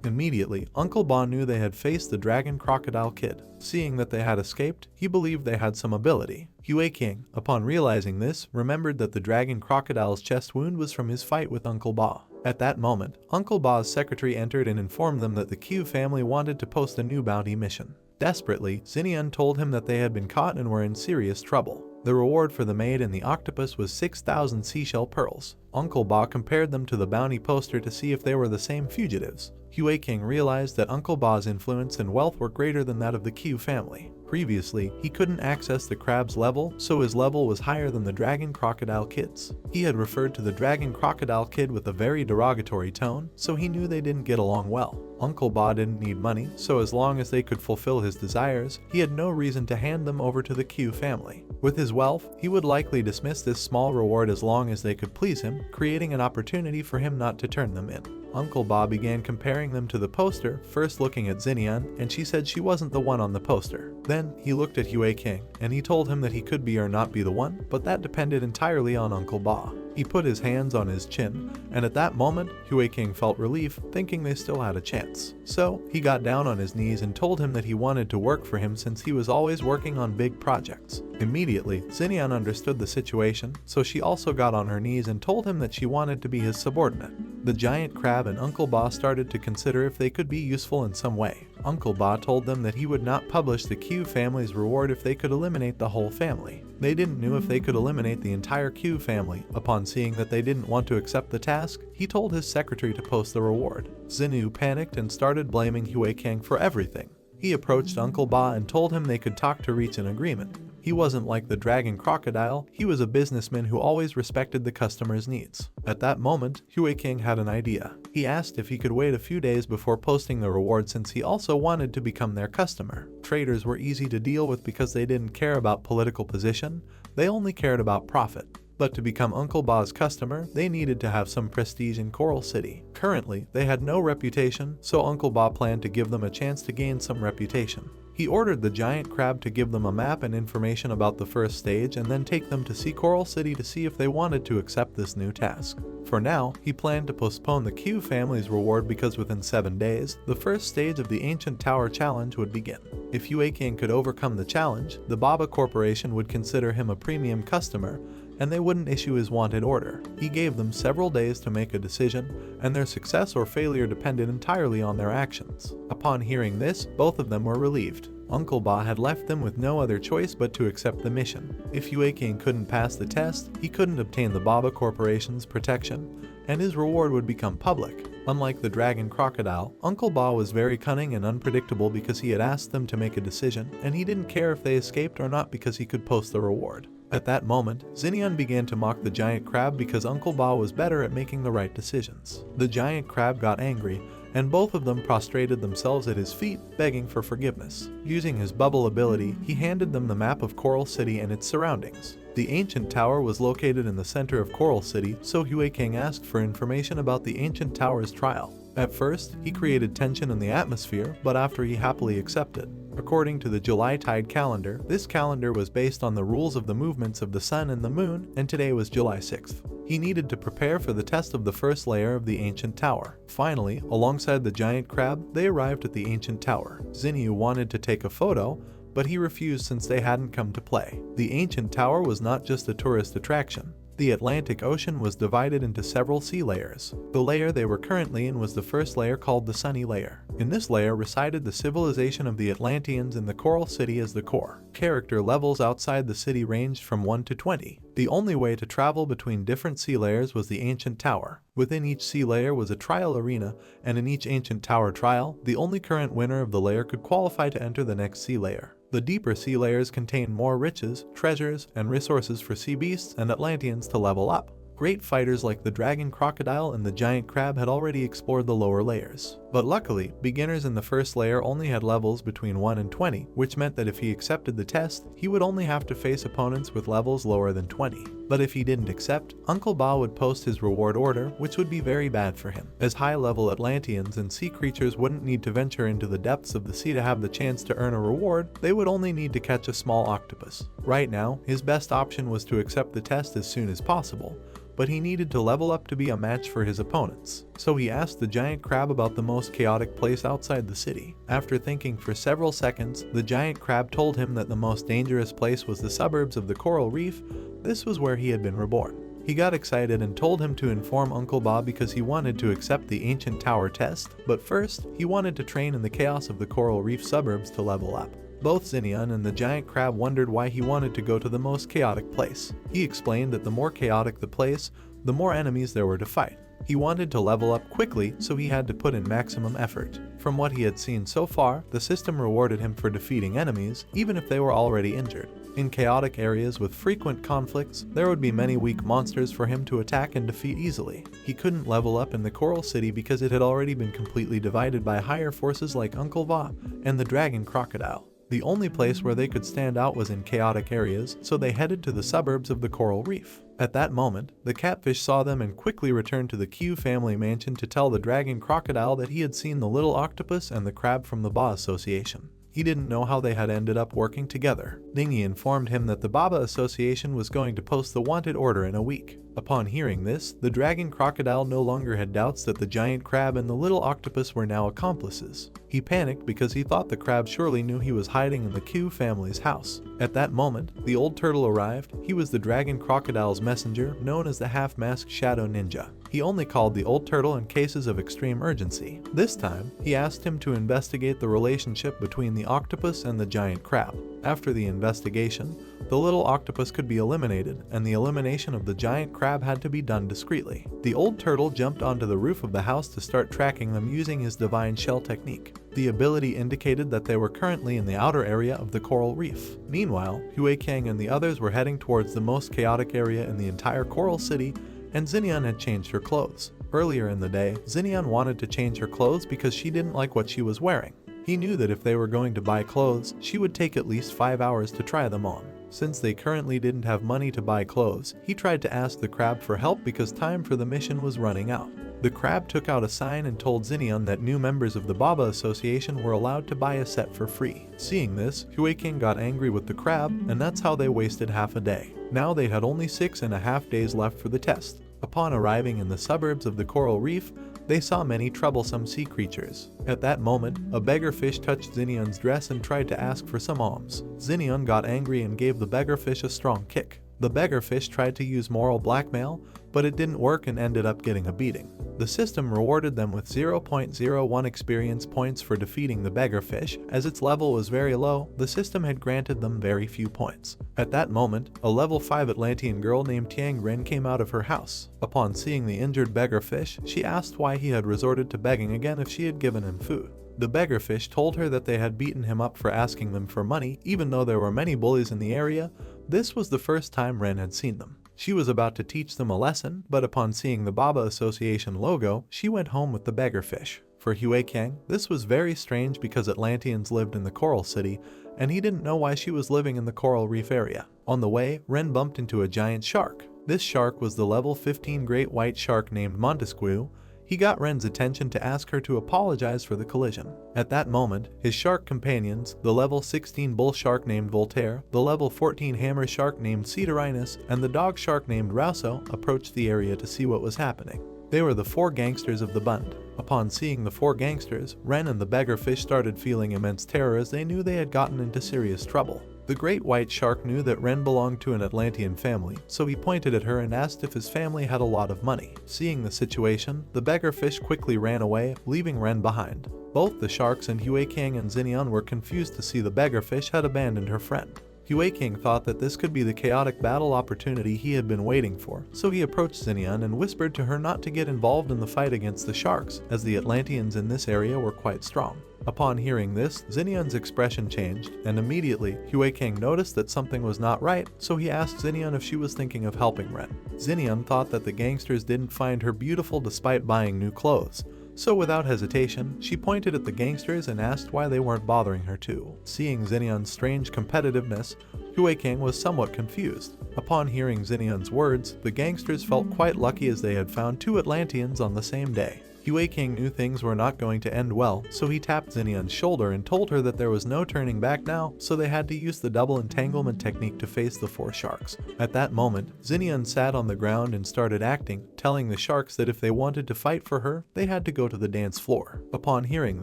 Immediately, Uncle Ba knew they had faced the dragon crocodile kid. Seeing that they had escaped, he believed they had some ability. Hue King, upon realizing this, remembered that the dragon crocodile's chest wound was from his fight with Uncle Ba. At that moment, Uncle Ba's secretary entered and informed them that the Q family wanted to post a new bounty mission. Desperately, Xinyan told him that they had been caught and were in serious trouble. The reward for the maid and the octopus was 6,000 seashell pearls. Uncle Ba compared them to the bounty poster to see if they were the same fugitives. Hue King realized that Uncle Ba's influence and wealth were greater than that of the Q family. Previously, he couldn't access the crab's level, so his level was higher than the dragon crocodile kid's. He had referred to the dragon crocodile kid with a very derogatory tone, so he knew they didn't get along well. Uncle Ba didn't need money, so as long as they could fulfill his desires, he had no reason to hand them over to the Q family. With his wealth, he would likely dismiss this small reward as long as they could please him, creating an opportunity for him not to turn them in. Uncle Ba began comparing them to the poster, first looking at Xinyan, and she said she wasn't the one on the poster. Then, he looked at Hue King, and he told him that he could be or not be the one, but that depended entirely on Uncle Ba. He put his hands on his chin, and at that moment, Hue King felt relief, thinking they still had a chance. So, he got down on his knees and told him that he wanted to work for him since he was always working on big projects. Immediately, Xinyan understood the situation, so she also got on her knees and told him that she wanted to be his subordinate. The giant crab and Uncle Ba started to consider if they could be useful in some way. Uncle Ba told them that he would not publish the Q family's reward if they could eliminate the whole family. They didn't know if they could eliminate the entire Q family. Upon seeing that they didn't want to accept the task, he told his secretary to post the reward. Xinu panicked and started blaming Hue King for everything. He approached Uncle Ba and told him they could talk to reach an agreement. He wasn't like the dragon crocodile, he was a businessman who always respected the customer's needs. At that moment, Hue King had an idea. He asked if he could wait a few days before posting the reward since he also wanted to become their customer. Traders were easy to deal with because they didn't care about political position, they only cared about profit. But to become Uncle Ba's customer, they needed to have some prestige in Coral City. Currently, they had no reputation, so Uncle Ba planned to give them a chance to gain some reputation. He ordered the giant crab to give them a map and information about the first stage and then take them to see Coral City to see if they wanted to accept this new task. For now, he planned to postpone the Q family's reward because within 7 days, the first stage of the Ancient Tower Challenge would begin. If Hue King could overcome the challenge, the Baba Corporation would consider him a premium customer, and they wouldn't issue his wanted order. He gave them several days to make a decision, and their success or failure depended entirely on their actions. Upon hearing this, both of them were relieved. Uncle Ba had left them with no other choice but to accept the mission. If Hue King couldn't pass the test, he couldn't obtain the Baba Corporation's protection, and his reward would become public. Unlike the dragon crocodile, Uncle Ba was very cunning and unpredictable because he had asked them to make a decision, and he didn't care if they escaped or not because he could post the reward. At that moment, Xinyan began to mock the giant crab because Uncle Ba was better at making the right decisions. The giant crab got angry, and both of them prostrated themselves at his feet, begging for forgiveness. Using his bubble ability, he handed them the map of Coral City and its surroundings. The ancient tower was located in the center of Coral City, so Hue King asked for information about the ancient tower's trial. At first, he created tension in the atmosphere, but after he happily accepted. According to the July tide calendar, this calendar was based on the rules of the movements of the sun and the moon, and today was July 6th. He needed to prepare for the test of the first layer of the ancient tower. Finally, alongside the giant crab, they arrived at the ancient tower. Xinyu wanted to take a photo, but he refused since they hadn't come to play. The ancient tower was not just a tourist attraction. The Atlantic Ocean was divided into several sea layers. The layer they were currently in was the first layer called the Sunny Layer. In this layer resided the civilization of the Atlanteans in the Coral City as the core. Character levels outside the city ranged from 1 to 20. The only way to travel between different sea layers was the ancient tower. Within each sea layer was a trial arena, and in each ancient tower trial, the only current winner of the layer could qualify to enter the next sea layer. The deeper sea layers contain more riches, treasures, and resources for sea beasts and Atlanteans to level up. Great fighters like the dragon crocodile and the giant crab had already explored the lower layers. But luckily, beginners in the first layer only had levels between 1 and 20, which meant that if he accepted the test, he would only have to face opponents with levels lower than 20. But if he didn't accept, Uncle Ba would post his reward order, which would be very bad for him, as high-level Atlanteans and sea creatures wouldn't need to venture into the depths of the sea to have the chance to earn a reward. They would only need to catch a small octopus. Right now, his best option was to accept the test as soon as possible, but he needed to level up to be a match for his opponents. So he asked the giant crab about the most chaotic place outside the city. After thinking for several seconds, the giant crab told him that the most dangerous place was the suburbs of the coral reef. This was where he had been reborn. He got excited and told him to inform Uncle Ba because he wanted to accept the ancient tower test, but first, he wanted to train in the chaos of the coral reef suburbs to level up. Both Xinian and the giant crab wondered why he wanted to go to the most chaotic place. He explained that the more chaotic the place, the more enemies there were to fight. He wanted to level up quickly, so he had to put in maximum effort. From what he had seen so far, the system rewarded him for defeating enemies, even if they were already injured. In chaotic areas with frequent conflicts, there would be many weak monsters for him to attack and defeat easily. He couldn't level up in the Coral City because it had already been completely divided by higher forces like Uncle Va and the dragon crocodile. The only place where they could stand out was in chaotic areas, so they headed to the suburbs of the coral reef. At that moment, the catfish saw them and quickly returned to the Q family mansion to tell the dragon crocodile that he had seen the little octopus and the crab from the Ba Association. He didn't know how they had ended up working together. Dingy informed him that the Baba Association was going to post the wanted order in a week. Upon hearing this, the dragon crocodile no longer had doubts that the giant crab and the little octopus were now accomplices. He panicked because he thought the crab surely knew he was hiding in the Q family's house. At that moment, the old turtle arrived. He was the dragon crocodile's messenger, known as the half-masked shadow ninja. He only called the old turtle in cases of extreme urgency. This time, he asked him to investigate the relationship between the octopus and the giant crab. After the investigation, the little octopus could be eliminated, and the elimination of the giant crab had to be done discreetly. The old turtle jumped onto the roof of the house to start tracking them using his divine shell technique. The ability indicated that they were currently in the outer area of the coral reef. Meanwhile, Hue Kang and the others were heading towards the most chaotic area in the entire coral city, and Xinian had changed her clothes. Earlier in the day, Xinian wanted to change her clothes because she didn't like what she was wearing. He knew that if they were going to buy clothes, she would take at least 5 hours to try them on. Since they currently didn't have money to buy clothes, he tried to ask the crab for help because time for the mission was running out. The crab took out a sign and told Xinian that new members of the Baba Association were allowed to buy a set for free. Seeing this, Hue King got angry with the crab, and that's how they wasted half a day. Now they had only 6.5 days left for the test. Upon arriving in the suburbs of the coral reef, they saw many troublesome sea creatures. At that moment, a beggarfish touched Xinian's dress and tried to ask for some alms. Xinian got angry and gave the beggarfish a strong kick. The beggarfish tried to use moral blackmail, but it didn't work and ended up getting a beating. The system rewarded them with 0.01 experience points for defeating the beggarfish. As its level was very low, the system had granted them very few points. At that moment, a level 5 Atlantean girl named Tiang Ren came out of her house. Upon seeing the injured beggarfish, she asked why he had resorted to begging again if she had given him food. The beggarfish told her that they had beaten him up for asking them for money, even though there were many bullies in the area. This was the first time Ren had seen them. She was about to teach them a lesson, but upon seeing the Baba Association logo, she went home with the beggarfish. For Hue Kang, this was very strange because Atlanteans lived in the Coral City, and he didn't know why she was living in the coral reef area. On the way, Ren bumped into a giant shark. This shark was the level 15 great white shark named Montesquieu. He got Ren's attention to ask her to apologize for the collision. At that moment, his shark companions, the level 16 bull shark named Voltaire, the level 14 hammer shark named Cedarinus, and the dog shark named Rousseau, approached the area to see what was happening. They were the 4 gangsters of the Bund. Upon seeing the 4 gangsters, Ren and the beggarfish started feeling immense terror as they knew they had gotten into serious trouble. The great white shark knew that Ren belonged to an Atlantean family, so he pointed at her and asked if his family had a lot of money. Seeing the situation, the beggarfish quickly ran away, leaving Ren behind. Both the sharks and Hue Kang and Xinian were confused to see the beggarfish had abandoned her friend. Hue King thought that this could be the chaotic battle opportunity he had been waiting for, so he approached Xinian and whispered to her not to get involved in the fight against the sharks, as the Atlanteans in this area were quite strong. Upon hearing this, Xinyan's expression changed, and immediately, Hue King noticed that something was not right, so he asked Xinyan if she was thinking of helping Ren. Xinyan thought that the gangsters didn't find her beautiful despite buying new clothes, so without hesitation, she pointed at the gangsters and asked why they weren't bothering her too. Seeing Xinyan's strange competitiveness, Hue King was somewhat confused. Upon hearing Xinyan's words, the gangsters felt quite lucky as they had found 2 Atlanteans on the same day. Hue King knew things were not going to end well, so he tapped Xinyan's shoulder and told her that there was no turning back now, so they had to use the double entanglement technique to face the 4 sharks. At that moment, Xinyan sat on the ground and started acting, telling the sharks that if they wanted to fight for her, they had to go to the dance floor. Upon hearing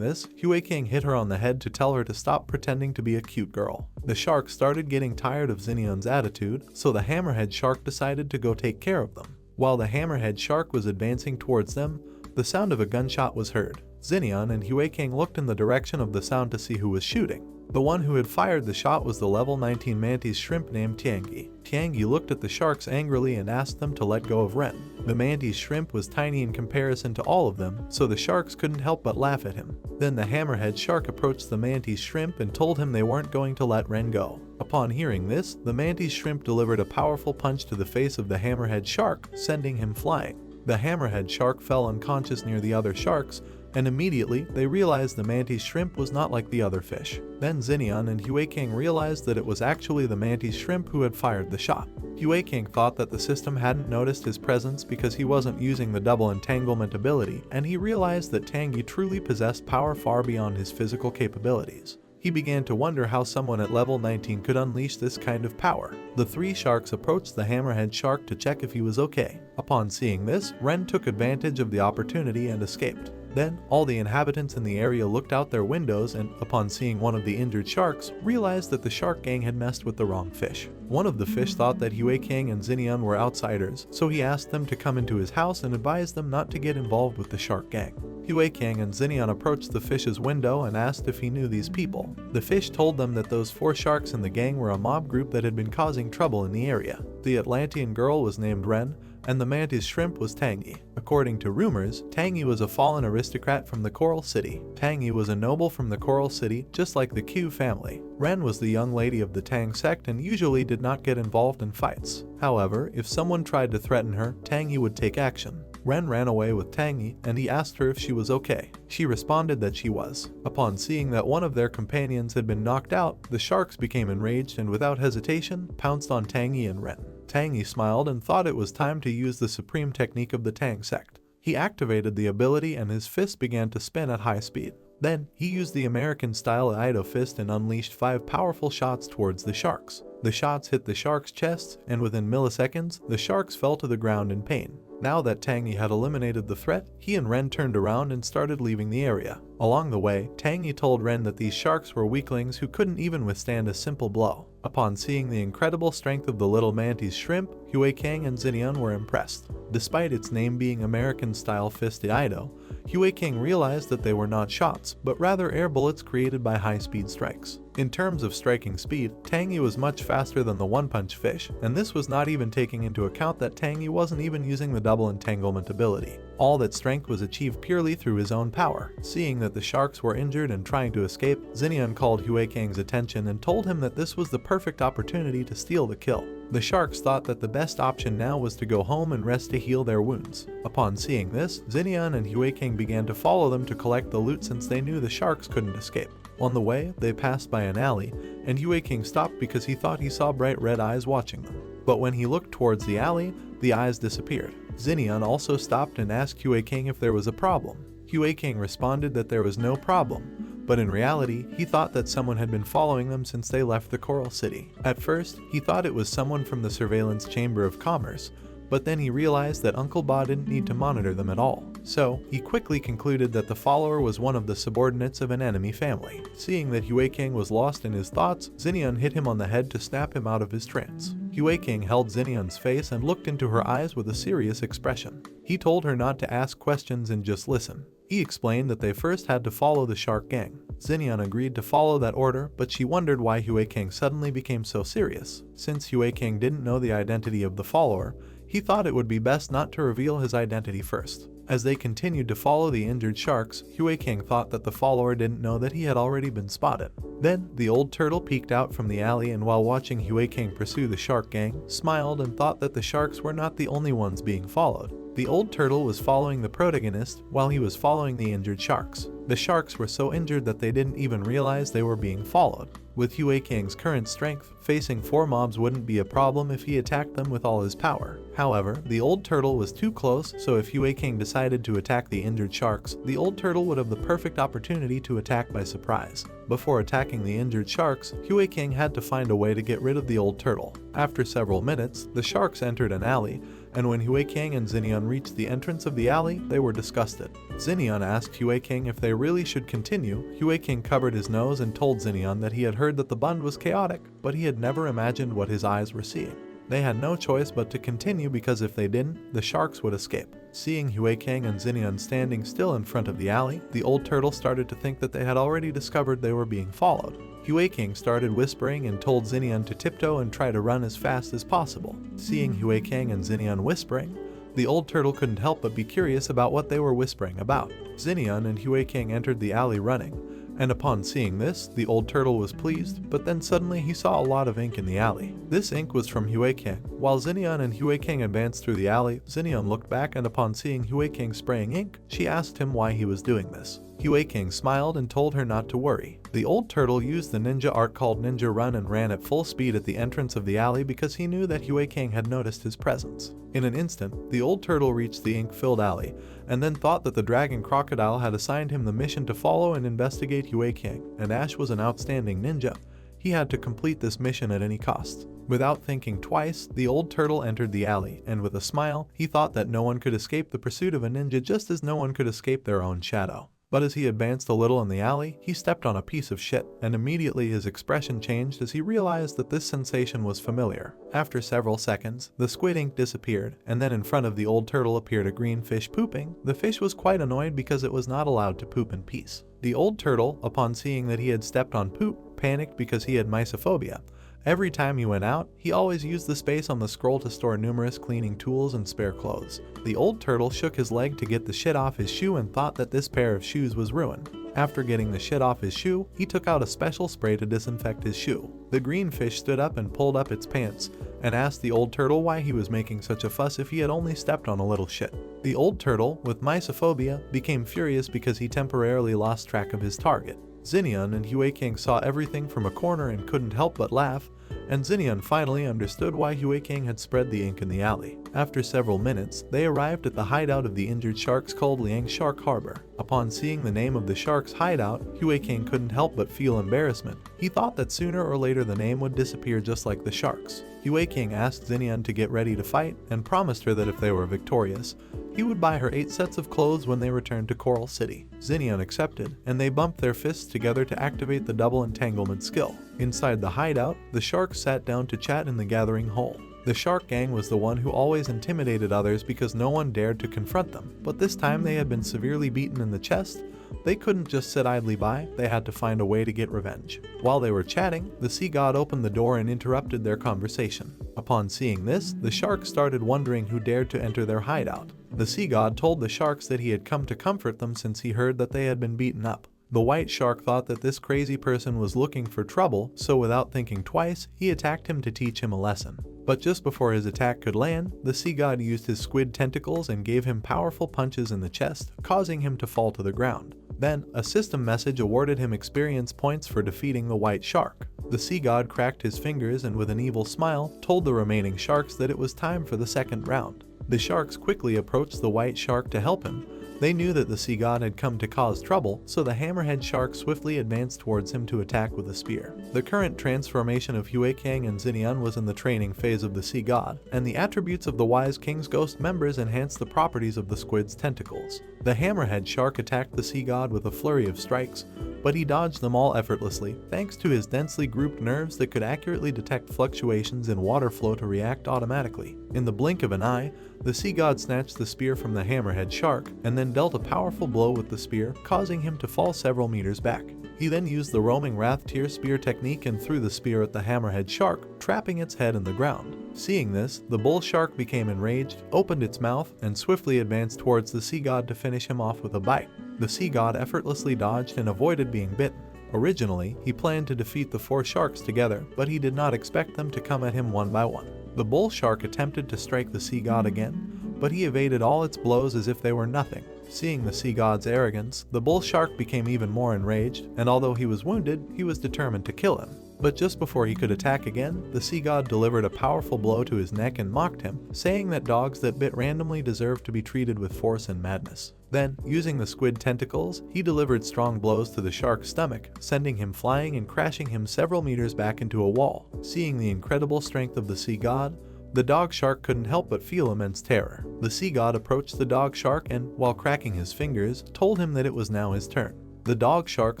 this, Hue King hit her on the head to tell her to stop pretending to be a cute girl. The sharks started getting tired of Xinyan's attitude, so the hammerhead shark decided to go take care of them. While the hammerhead shark was advancing towards them, the sound of a gunshot was heard. Xinyan and Hue King looked in the direction of the sound to see who was shooting. The one who had fired the shot was the level 19 mantis shrimp named Tiangi. Tiangi looked at the sharks angrily and asked them to let go of Ren. The mantis shrimp was tiny in comparison to all of them, so the sharks couldn't help but laugh at him. Then the hammerhead shark approached the mantis shrimp and told him they weren't going to let Ren go. Upon hearing this, the mantis shrimp delivered a powerful punch to the face of the hammerhead shark, sending him flying. The hammerhead shark fell unconscious near the other sharks, and immediately they realized the mantis shrimp was not like the other fish. Then Xinyan and Hue King realized that it was actually the mantis shrimp who had fired the shot. Hue King thought that the system hadn't noticed his presence because he wasn't using the double entanglement ability, and he realized that Tiangi truly possessed power far beyond his physical capabilities. He began to wonder how someone at level 19 could unleash this kind of power. The 3 sharks approached the hammerhead shark to check if he was okay. Upon seeing this, Ren took advantage of the opportunity and escaped. Then, all the inhabitants in the area looked out their windows and, upon seeing one of the injured sharks, realized that the shark gang had messed with the wrong fish. One of the fish thought that Hue King and Xinyan were outsiders, so he asked them to come into his house and advised them not to get involved with the shark gang. Hue King and Xinyan approached the fish's window and asked if he knew these people. The fish told them that those 4 sharks in the gang were a mob group that had been causing trouble in the area. The Atlantean girl was named Ren, and the mantis shrimp was Tangi. According to rumors, Tangi was a fallen aristocrat from the Coral City. Tangi was a noble from the Coral City, just like the Q family. Ren was the young lady of the Tang sect and usually did not get involved in fights. However, if someone tried to threaten her, Tangi would take action. Ren ran away with Tangi, and he asked her if she was okay. She responded that she was. Upon seeing that one of their companions had been knocked out, the sharks became enraged and without hesitation, pounced on Tangi and Ren. Tangi smiled and thought it was time to use the supreme technique of the Tang sect. He activated the ability and his fist began to spin at high speed. Then, he used the American-style Aido fist and unleashed 5 powerful shots towards the sharks. The shots hit the sharks' chests, and within milliseconds, the sharks fell to the ground in pain. Now that Tangi had eliminated the threat, he and Ren turned around and started leaving the area. Along the way, Tangi told Ren that these sharks were weaklings who couldn't even withstand a simple blow. Upon seeing the incredible strength of the little mantis shrimp, Hue King and Xinyan were impressed. Despite its name being American-style fisted Aido, Hue King realized that they were not shots, but rather air bullets created by high-speed strikes. In terms of striking speed, Tangi was much faster than the one-punch fish, and this was not even taking into account that Tangi wasn't even using the double entanglement ability. All that strength was achieved purely through his own power. Seeing that the sharks were injured and trying to escape, Xinyan called Hue King's attention and told him that this was the perfect opportunity to steal the kill. The sharks thought that the best option now was to go home and rest to heal their wounds. Upon seeing this, Xinyan and Hue King began to follow them to collect the loot since they knew the sharks couldn't escape. On the way, they passed by an alley, and Hue King stopped because he thought he saw bright red eyes watching them. But when he looked towards the alley, the eyes disappeared. Xinyan also stopped and asked Hue King if there was a problem. Hue King responded that there was no problem, but in reality, he thought that someone had been following them since they left the Coral City. At first, he thought it was someone from the Surveillance Chamber of Commerce, but then he realized that Uncle Ba didn't need to monitor them at all. So, he quickly concluded that the follower was one of the subordinates of an enemy family. Seeing that Hue King was lost in his thoughts, Xinyan hit him on the head to snap him out of his trance. Hue King held Xinyan's face and looked into her eyes with a serious expression. He told her not to ask questions and just listen. He explained that they first had to follow the shark gang. Xinyan agreed to follow that order, but she wondered why Hue King suddenly became so serious. Since Hue King didn't know the identity of the follower, he thought it would be best not to reveal his identity first. As they continued to follow the injured sharks, Hue King thought that the follower didn't know that he had already been spotted. Then, the old turtle peeked out from the alley and while watching Hue King pursue the shark gang, smiled and thought that the sharks were not the only ones being followed. The old turtle was following the protagonist while he was following the injured sharks. The sharks were so injured that they didn't even realize they were being followed. With Hue King's current strength, facing 4 mobs wouldn't be a problem if he attacked them with all his power. However, the old turtle was too close, so if Hue King decided to attack the injured sharks, the old turtle would have the perfect opportunity to attack by surprise. Before attacking the injured sharks, Hue King had to find a way to get rid of the old turtle. After several minutes, the sharks entered an alley, and when Hue King and Xinian reached the entrance of the alley, they were disgusted. Xinian asked Hue King if they really should continue. Hue King covered his nose and told Xinian that he had heard that the bund was chaotic, but he had never imagined what his eyes were seeing. They had no choice but to continue because if they didn't, the sharks would escape. Seeing Hue King and Xinian standing still in front of the alley, the old turtle started to think that they had already discovered they were being followed. Hue King started whispering and told Xinian to tiptoe and try to run as fast as possible. Seeing Hue King and Xinian whispering, the old turtle couldn't help but be curious about what they were whispering about. Xinian and Hue King entered the alley running, and upon seeing this, the old turtle was pleased, but then suddenly he saw a lot of ink in the alley. This ink was from Hue King. While Xinian and Hue King advanced through the alley, Xinian looked back and upon seeing Hue King spraying ink, she asked him why he was doing this. Hue King smiled and told her not to worry. The old turtle used the ninja art called Ninja Run and ran at full speed at the entrance of the alley because he knew that Hue King had noticed his presence. In an instant, the old turtle reached the ink-filled alley, and then thought that the dragon crocodile had assigned him the mission to follow and investigate Hue King, and Ash was an outstanding ninja. He had to complete this mission at any cost. Without thinking twice, the old turtle entered the alley, and with a smile, he thought that no one could escape the pursuit of a ninja just as no one could escape their own shadow. But as he advanced a little in the alley, he stepped on a piece of shit, and immediately his expression changed as he realized that this sensation was familiar. After several seconds, the squid ink disappeared, and then in front of the old turtle appeared a green fish pooping. The fish was quite annoyed because it was not allowed to poop in peace. The old turtle, upon seeing that he had stepped on poop, panicked because he had mysophobia. Every time he went out, he always used the space on the scroll to store numerous cleaning tools and spare clothes. The old turtle shook his leg to get the shit off his shoe and thought that this pair of shoes was ruined. After getting the shit off his shoe, he took out a special spray to disinfect his shoe. The green fish stood up and pulled up its pants, and asked the old turtle why he was making such a fuss if he had only stepped on a little shit. The old turtle, with mysophobia, became furious because he temporarily lost track of his target. Xinian and Hue King saw everything from a corner and couldn't help but laugh, and Xinian finally understood why Hue King had spread the ink in the alley. After several minutes, they arrived at the hideout of the injured sharks called Liang Shark Harbor. Upon seeing the name of the shark's hideout, Hue King couldn't help but feel embarrassment. He thought that sooner or later the name would disappear just like the sharks. Hue King asked Xinian to get ready to fight and promised her that if they were victorious, he would buy her 8 sets of clothes when they returned to Coral City. Xinian accepted, and they bumped their fists together to activate the double entanglement skill. Inside the hideout, the sharks sat down to chat in the gathering hole. The shark gang was the one who always intimidated others because no one dared to confront them, but this time they had been severely beaten in the chest. They couldn't just sit idly by, they had to find a way to get revenge. While they were chatting, the sea god opened the door and interrupted their conversation. Upon seeing this, the sharks started wondering who dared to enter their hideout. The sea god told the sharks that he had come to comfort them since he heard that they had been beaten up. The white shark thought that this crazy person was looking for trouble, so without thinking twice, he attacked him to teach him a lesson. But just before his attack could land, the sea god used his squid tentacles and gave him powerful punches in the chest, causing him to fall to the ground. Then, a system message awarded him experience points for defeating the white shark. The sea god cracked his fingers and with an evil smile, told the remaining sharks that it was time for the second round. The sharks quickly approached the white shark to help him. They knew that the sea god had come to cause trouble, so the hammerhead shark swiftly advanced towards him to attack with a spear. The current transformation of Hue King and Xinian was in the training phase of the sea god, and the attributes of the wise king's ghost members enhanced the properties of the squid's tentacles. The hammerhead shark attacked the sea god with a flurry of strikes, but he dodged them all effortlessly, thanks to his densely grouped nerves that could accurately detect fluctuations in water flow to react automatically. In the blink of an eye, the sea god snatched the spear from the hammerhead shark, and then dealt a powerful blow with the spear, causing him to fall several meters back. He then used the roaming wrath tear spear technique and threw the spear at the hammerhead shark, trapping its head in the ground. Seeing this, the bull shark became enraged, opened its mouth, and swiftly advanced towards the sea god to finish him off with a bite. The sea god effortlessly dodged and avoided being bitten. Originally, he planned to defeat the 4 sharks together, but he did not expect them to come at him one by one. The bull shark attempted to strike the sea god again, but he evaded all its blows as if they were nothing. Seeing the sea god's arrogance, the bull shark became even more enraged, and although he was wounded, he was determined to kill him. But just before he could attack again, the sea god delivered a powerful blow to his neck and mocked him, saying that dogs that bit randomly deserved to be treated with force and madness. Then, using the squid tentacles, he delivered strong blows to the shark's stomach, sending him flying and crashing him several meters back into a wall. Seeing the incredible strength of the sea god, the dog shark couldn't help but feel immense terror. The sea god approached the dog shark and, while cracking his fingers, told him that it was now his turn. The dog shark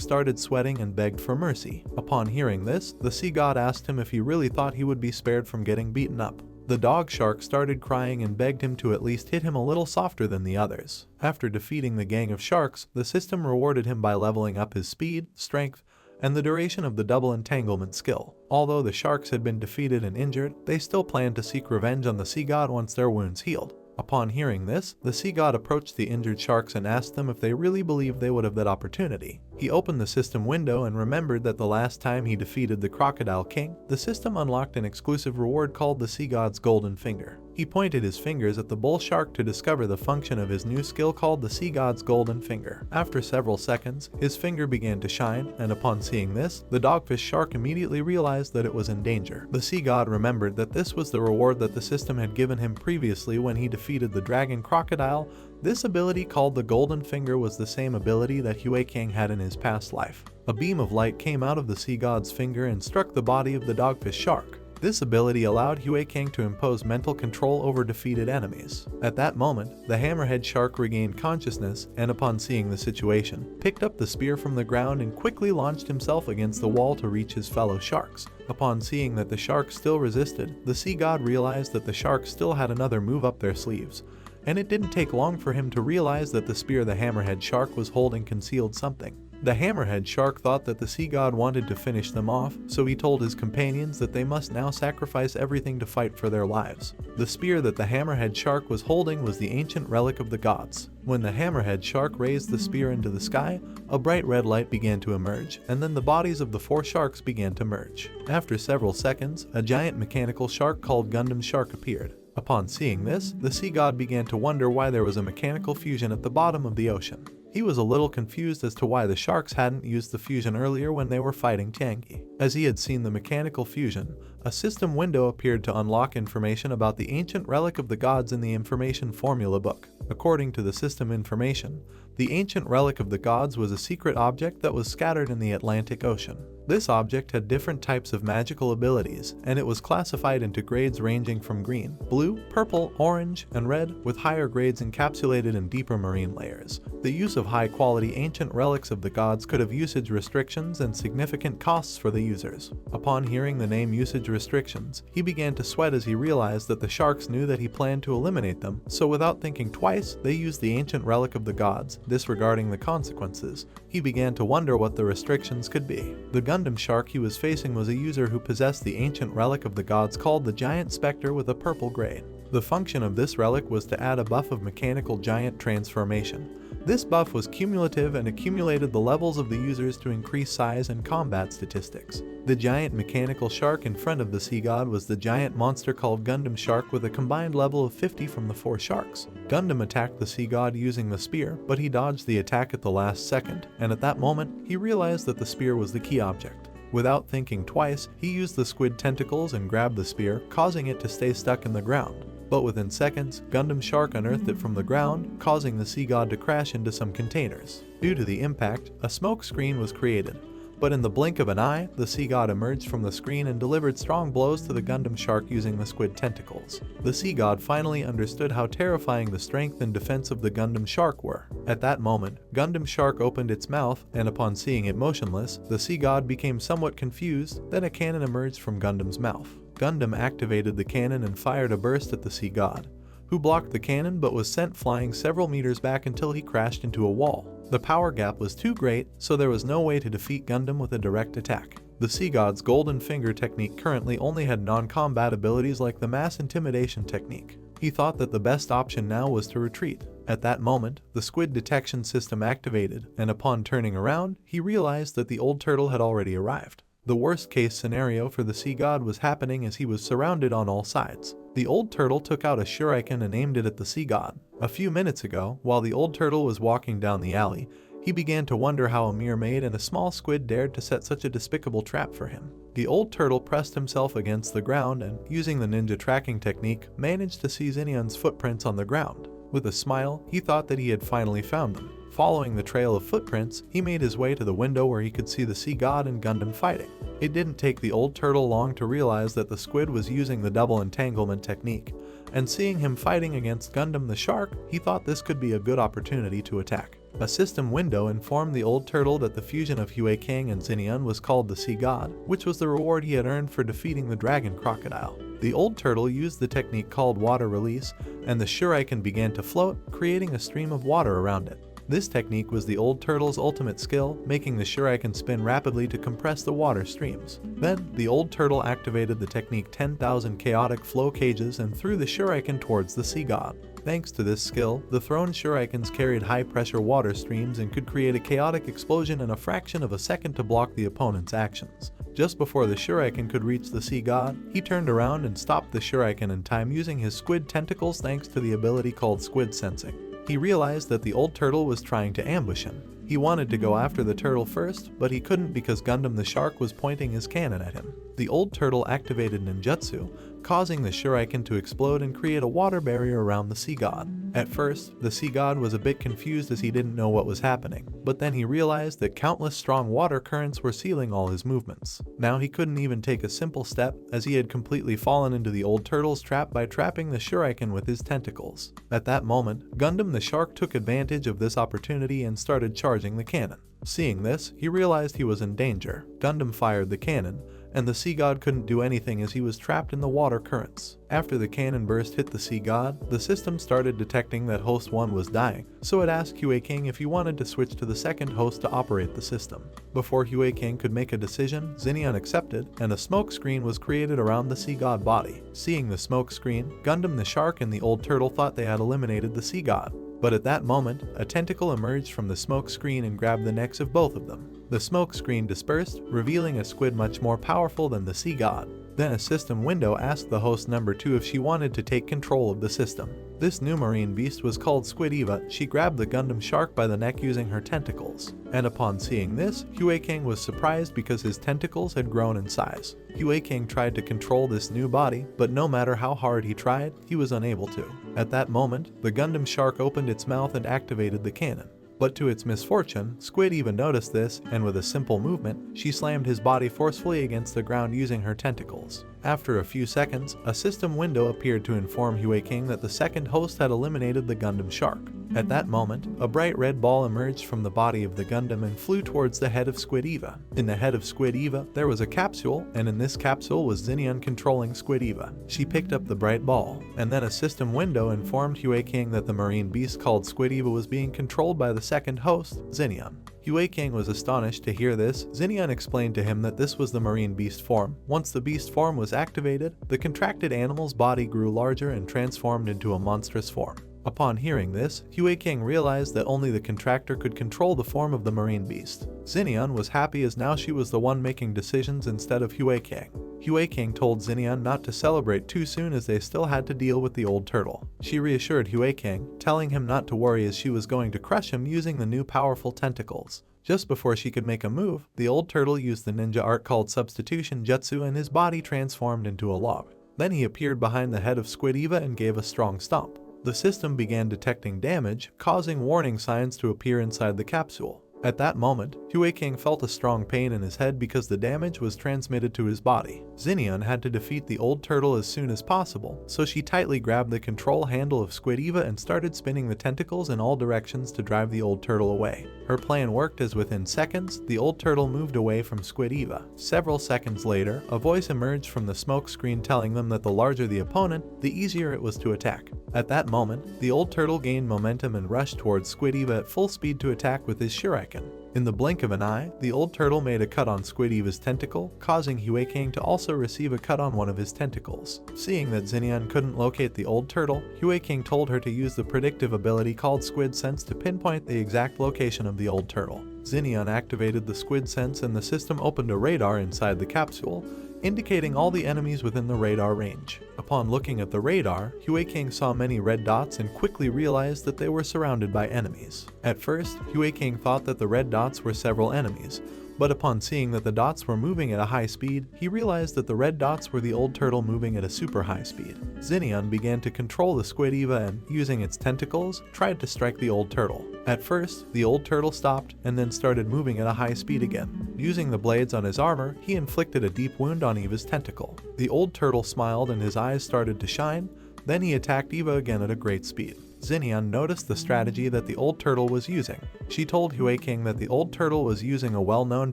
started sweating and begged for mercy. Upon hearing this, the sea god asked him if he really thought he would be spared from getting beaten up. The dog shark started crying and begged him to at least hit him a little softer than the others. After defeating the gang of sharks, the system rewarded him by leveling up his speed, strength, and the duration of the double entanglement skill. Although the sharks had been defeated and injured, they still planned to seek revenge on the sea god once their wounds healed. Upon hearing this, the sea god approached the injured sharks and asked them if they really believed they would have that opportunity. He opened the system window and remembered that the last time he defeated the Crocodile King, the system unlocked an exclusive reward called the sea god's golden finger. He pointed his fingers at the bull shark to discover the function of his new skill called the sea god's golden finger. After several seconds, his finger began to shine, and upon seeing this, the dogfish shark immediately realized that it was in danger. The sea god remembered that this was the reward that the system had given him previously when he defeated the dragon crocodile. This ability called the golden finger was the same ability that Hue King had in his past life. A beam of light came out of the sea god's finger and struck the body of the dogfish shark. This ability allowed Hue King to impose mental control over defeated enemies. At that moment, the hammerhead shark regained consciousness and, upon seeing the situation, picked up the spear from the ground and quickly launched himself against the wall to reach his fellow sharks. Upon seeing that the sharks still resisted, the sea god realized that the sharks still had another move up their sleeves, and it didn't take long for him to realize that the spear the hammerhead shark was holding concealed something. The hammerhead shark thought that the sea god wanted to finish them off, so he told his companions that they must now sacrifice everything to fight for their lives. The spear that the hammerhead shark was holding was the ancient relic of the gods. When the hammerhead shark raised the spear into the sky, a bright red light began to emerge, and then the bodies of the 4 sharks began to merge. After several seconds, a giant mechanical shark called Gundam Shark appeared. Upon seeing this, the sea god began to wonder why there was a mechanical fusion at the bottom of the ocean. He was a little confused as to why the sharks hadn't used the fusion earlier when they were fighting Tiangi. As he had seen the mechanical fusion, a system window appeared to unlock information about the ancient relic of the gods in the information formula book. According to the system information, the ancient relic of the gods was a secret object that was scattered in the Atlantic Ocean. This object had different types of magical abilities, and it was classified into grades ranging from green, blue, purple, orange, and red, with higher grades encapsulated in deeper marine layers. The use of high-quality ancient relics of the gods could have usage restrictions and significant costs for the users. Upon hearing the name usage restrictions, he began to sweat as he realized that the sharks knew that he planned to eliminate them, so without thinking twice, they used the ancient relic of the gods, disregarding the consequences. He began to wonder what the restrictions could be. The Gundam shark he was facing was a user who possessed the ancient relic of the gods called the Giant Spectre with a purple grade. The function of this relic was to add a buff of mechanical giant transformation. This buff was cumulative and accumulated the levels of the users to increase size and combat statistics. The giant mechanical shark in front of the sea god was the giant monster called Gundam Shark with a combined level of 50 from the 4 sharks. Gundam attacked the sea god using the spear, but he dodged the attack at the last second, and at that moment, he realized that the spear was the key object. Without thinking twice, he used the squid tentacles and grabbed the spear, causing it to stay stuck in the ground. But within seconds, Gundam Shark unearthed it from the ground, causing the sea god to crash into some containers. Due to the impact, a smoke screen was created. But in the blink of an eye, the sea god emerged from the screen and delivered strong blows to the Gundam Shark using the squid tentacles. The sea god finally understood how terrifying the strength and defense of the Gundam Shark were. At that moment, Gundam Shark opened its mouth, and upon seeing it motionless, the sea god became somewhat confused. Then a cannon emerged from Gundam's mouth. Gundam activated the cannon and fired a burst at the sea god, who blocked the cannon but was sent flying several meters back until he crashed into a wall. The power gap was too great, so there was no way to defeat Gundam with a direct attack. The Sea God's Golden Finger technique currently only had non-combat abilities like the Mass Intimidation technique. He thought that the best option now was to retreat. At that moment, the Squid detection system activated, and upon turning around, he realized that the old turtle had already arrived. The worst-case scenario for the Sea God was happening as he was surrounded on all sides. The old turtle took out a shuriken and aimed it at the Sea God. A few minutes ago, while the old turtle was walking down the alley, he began to wonder how a mere maid and a small squid dared to set such a despicable trap for him. The old turtle pressed himself against the ground and, using the ninja tracking technique, managed to see Xinyan's footprints on the ground. With a smile, he thought that he had finally found them. Following the trail of footprints, he made his way to the window where he could see the Sea God and Gundam fighting. It didn't take the old turtle long to realize that the squid was using the double entanglement technique, and seeing him fighting against Gundam the shark, he thought this could be a good opportunity to attack. A system window informed the old turtle that the fusion of Hue Kang and Xinyan was called the Sea God, which was the reward he had earned for defeating the dragon crocodile. The old turtle used the technique called water release, and the shuriken began to float, creating a stream of water around it. This technique was the old turtle's ultimate skill, making the shuriken spin rapidly to compress the water streams. Then, the old turtle activated the technique 10,000 chaotic flow cages and threw the shuriken towards the Sea God. Thanks to this skill, the thrown shurikens carried high-pressure water streams and could create a chaotic explosion in a fraction of a second to block the opponent's actions. Just before the shuriken could reach the Sea God, he turned around and stopped the shuriken in time using his squid tentacles thanks to the ability called Squid Sensing. He realized that the old turtle was trying to ambush him. He wanted to go after the turtle first, but he couldn't because Gundam the shark was pointing his cannon at him. The old turtle activated ninjutsu, causing the shuriken to explode and create a water barrier around the Sea God. At first, the Sea God was a bit confused as he didn't know what was happening, but then he realized that countless strong water currents were sealing all his movements. Now he couldn't even take a simple step, as he had completely fallen into the old turtle's trap by trapping the shuriken with his tentacles. At that moment, Gundam the shark took advantage of this opportunity and started charging the cannon. Seeing this, he realized he was in danger. Gundam fired the cannon, and the Sea God couldn't do anything as he was trapped in the water currents. After the cannon burst hit the Sea God, the system started detecting that host 1 was dying, so it asked Hue Kang if he wanted to switch to the second host to operate the system. Before Hue Kang could make a decision, Xinyan accepted, and a smoke screen was created around the Sea God body. Seeing the smoke screen, Gundam the shark and the old turtle thought they had eliminated the Sea God. But at that moment, a tentacle emerged from the smoke screen and grabbed the necks of both of them. The smoke screen dispersed, revealing a squid much more powerful than the Sea God. Then a system window asked the host number 2 if she wanted to take control of the system. This new marine beast was called Squid Eva. She grabbed the Gundam shark by the neck using her tentacles. And upon seeing this, Hue Kang was surprised because his tentacles had grown in size. Hue Kang tried to control this new body, but no matter how hard he tried, he was unable to. At that moment, the Gundam shark opened its mouth and activated the cannon. But to its misfortune, Squid even noticed this, and with a simple movement, she slammed his body forcefully against the ground using her tentacles. After a few seconds, a system window appeared to inform Hue Kang that the second host had eliminated the Gundam shark. At that moment, a bright red ball emerged from the body of the Gundam and flew towards the head of Squid Eva. In the head of Squid Eva, there was a capsule, and in this capsule was Xinyan controlling Squid Eva. She picked up the bright ball, and then a system window informed Hue Kang that the marine beast called Squid Eva was being controlled by the second host, Xinyan. Hue Kang was astonished to hear this. Xinyan explained to him that this was the marine beast form. Once the beast form was activated, the contracted animal's body grew larger and transformed into a monstrous form. Upon hearing this, Hue Kang realized that only the contractor could control the form of the marine beast. Xinyan was happy as now she was the one making decisions instead of Hue Kang. Hue Kang told Xinyan not to celebrate too soon as they still had to deal with the old turtle. She reassured Hue Kang, telling him not to worry as she was going to crush him using the new powerful tentacles. Just before she could make a move, the old turtle used the ninja art called substitution jutsu and his body transformed into a log. Then he appeared behind the head of Squid Eva and gave a strong stomp. The system began detecting damage, causing warning signs to appear inside the capsule. At that moment, Hue Kang felt a strong pain in his head because the damage was transmitted to his body. Xinyan had to defeat the old turtle as soon as possible, so she tightly grabbed the control handle of Squid Eva and started spinning the tentacles in all directions to drive the old turtle away. Her plan worked as within seconds, the old turtle moved away from Squid Eva. Several seconds later, a voice emerged from the smoke screen telling them that the larger the opponent, the easier it was to attack. At that moment, the old turtle gained momentum and rushed towards Squid Eva at full speed to attack with his shuriken. In the blink of an eye, the old turtle made a cut on Squid Eva's tentacle, causing Hue King to also receive a cut on one of his tentacles. Seeing that Xinian couldn't locate the old turtle, Hue King told her to use the predictive ability called Squid Sense to pinpoint the exact location of the old turtle. Xinian activated the Squid Sense and the system opened a radar inside the capsule, indicating all the enemies within the radar range. Upon looking at the radar, Hue King saw many red dots and quickly realized that they were surrounded by enemies. At first, Hue King thought that the red dots were several enemies, but upon seeing that the dots were moving at a high speed, he realized that the red dots were the old turtle moving at a super high speed. Xinian began to control the Squid Eva and, using its tentacles, tried to strike the old turtle. At first, the old turtle stopped and then started moving at a high speed again. Using the blades on his armor, he inflicted a deep wound on Eva's tentacle. The old turtle smiled and his eyes started to shine, then he attacked Eva again at a great speed. Xinian noticed the strategy that the old turtle was using. She told Hue King that the old turtle was using a well-known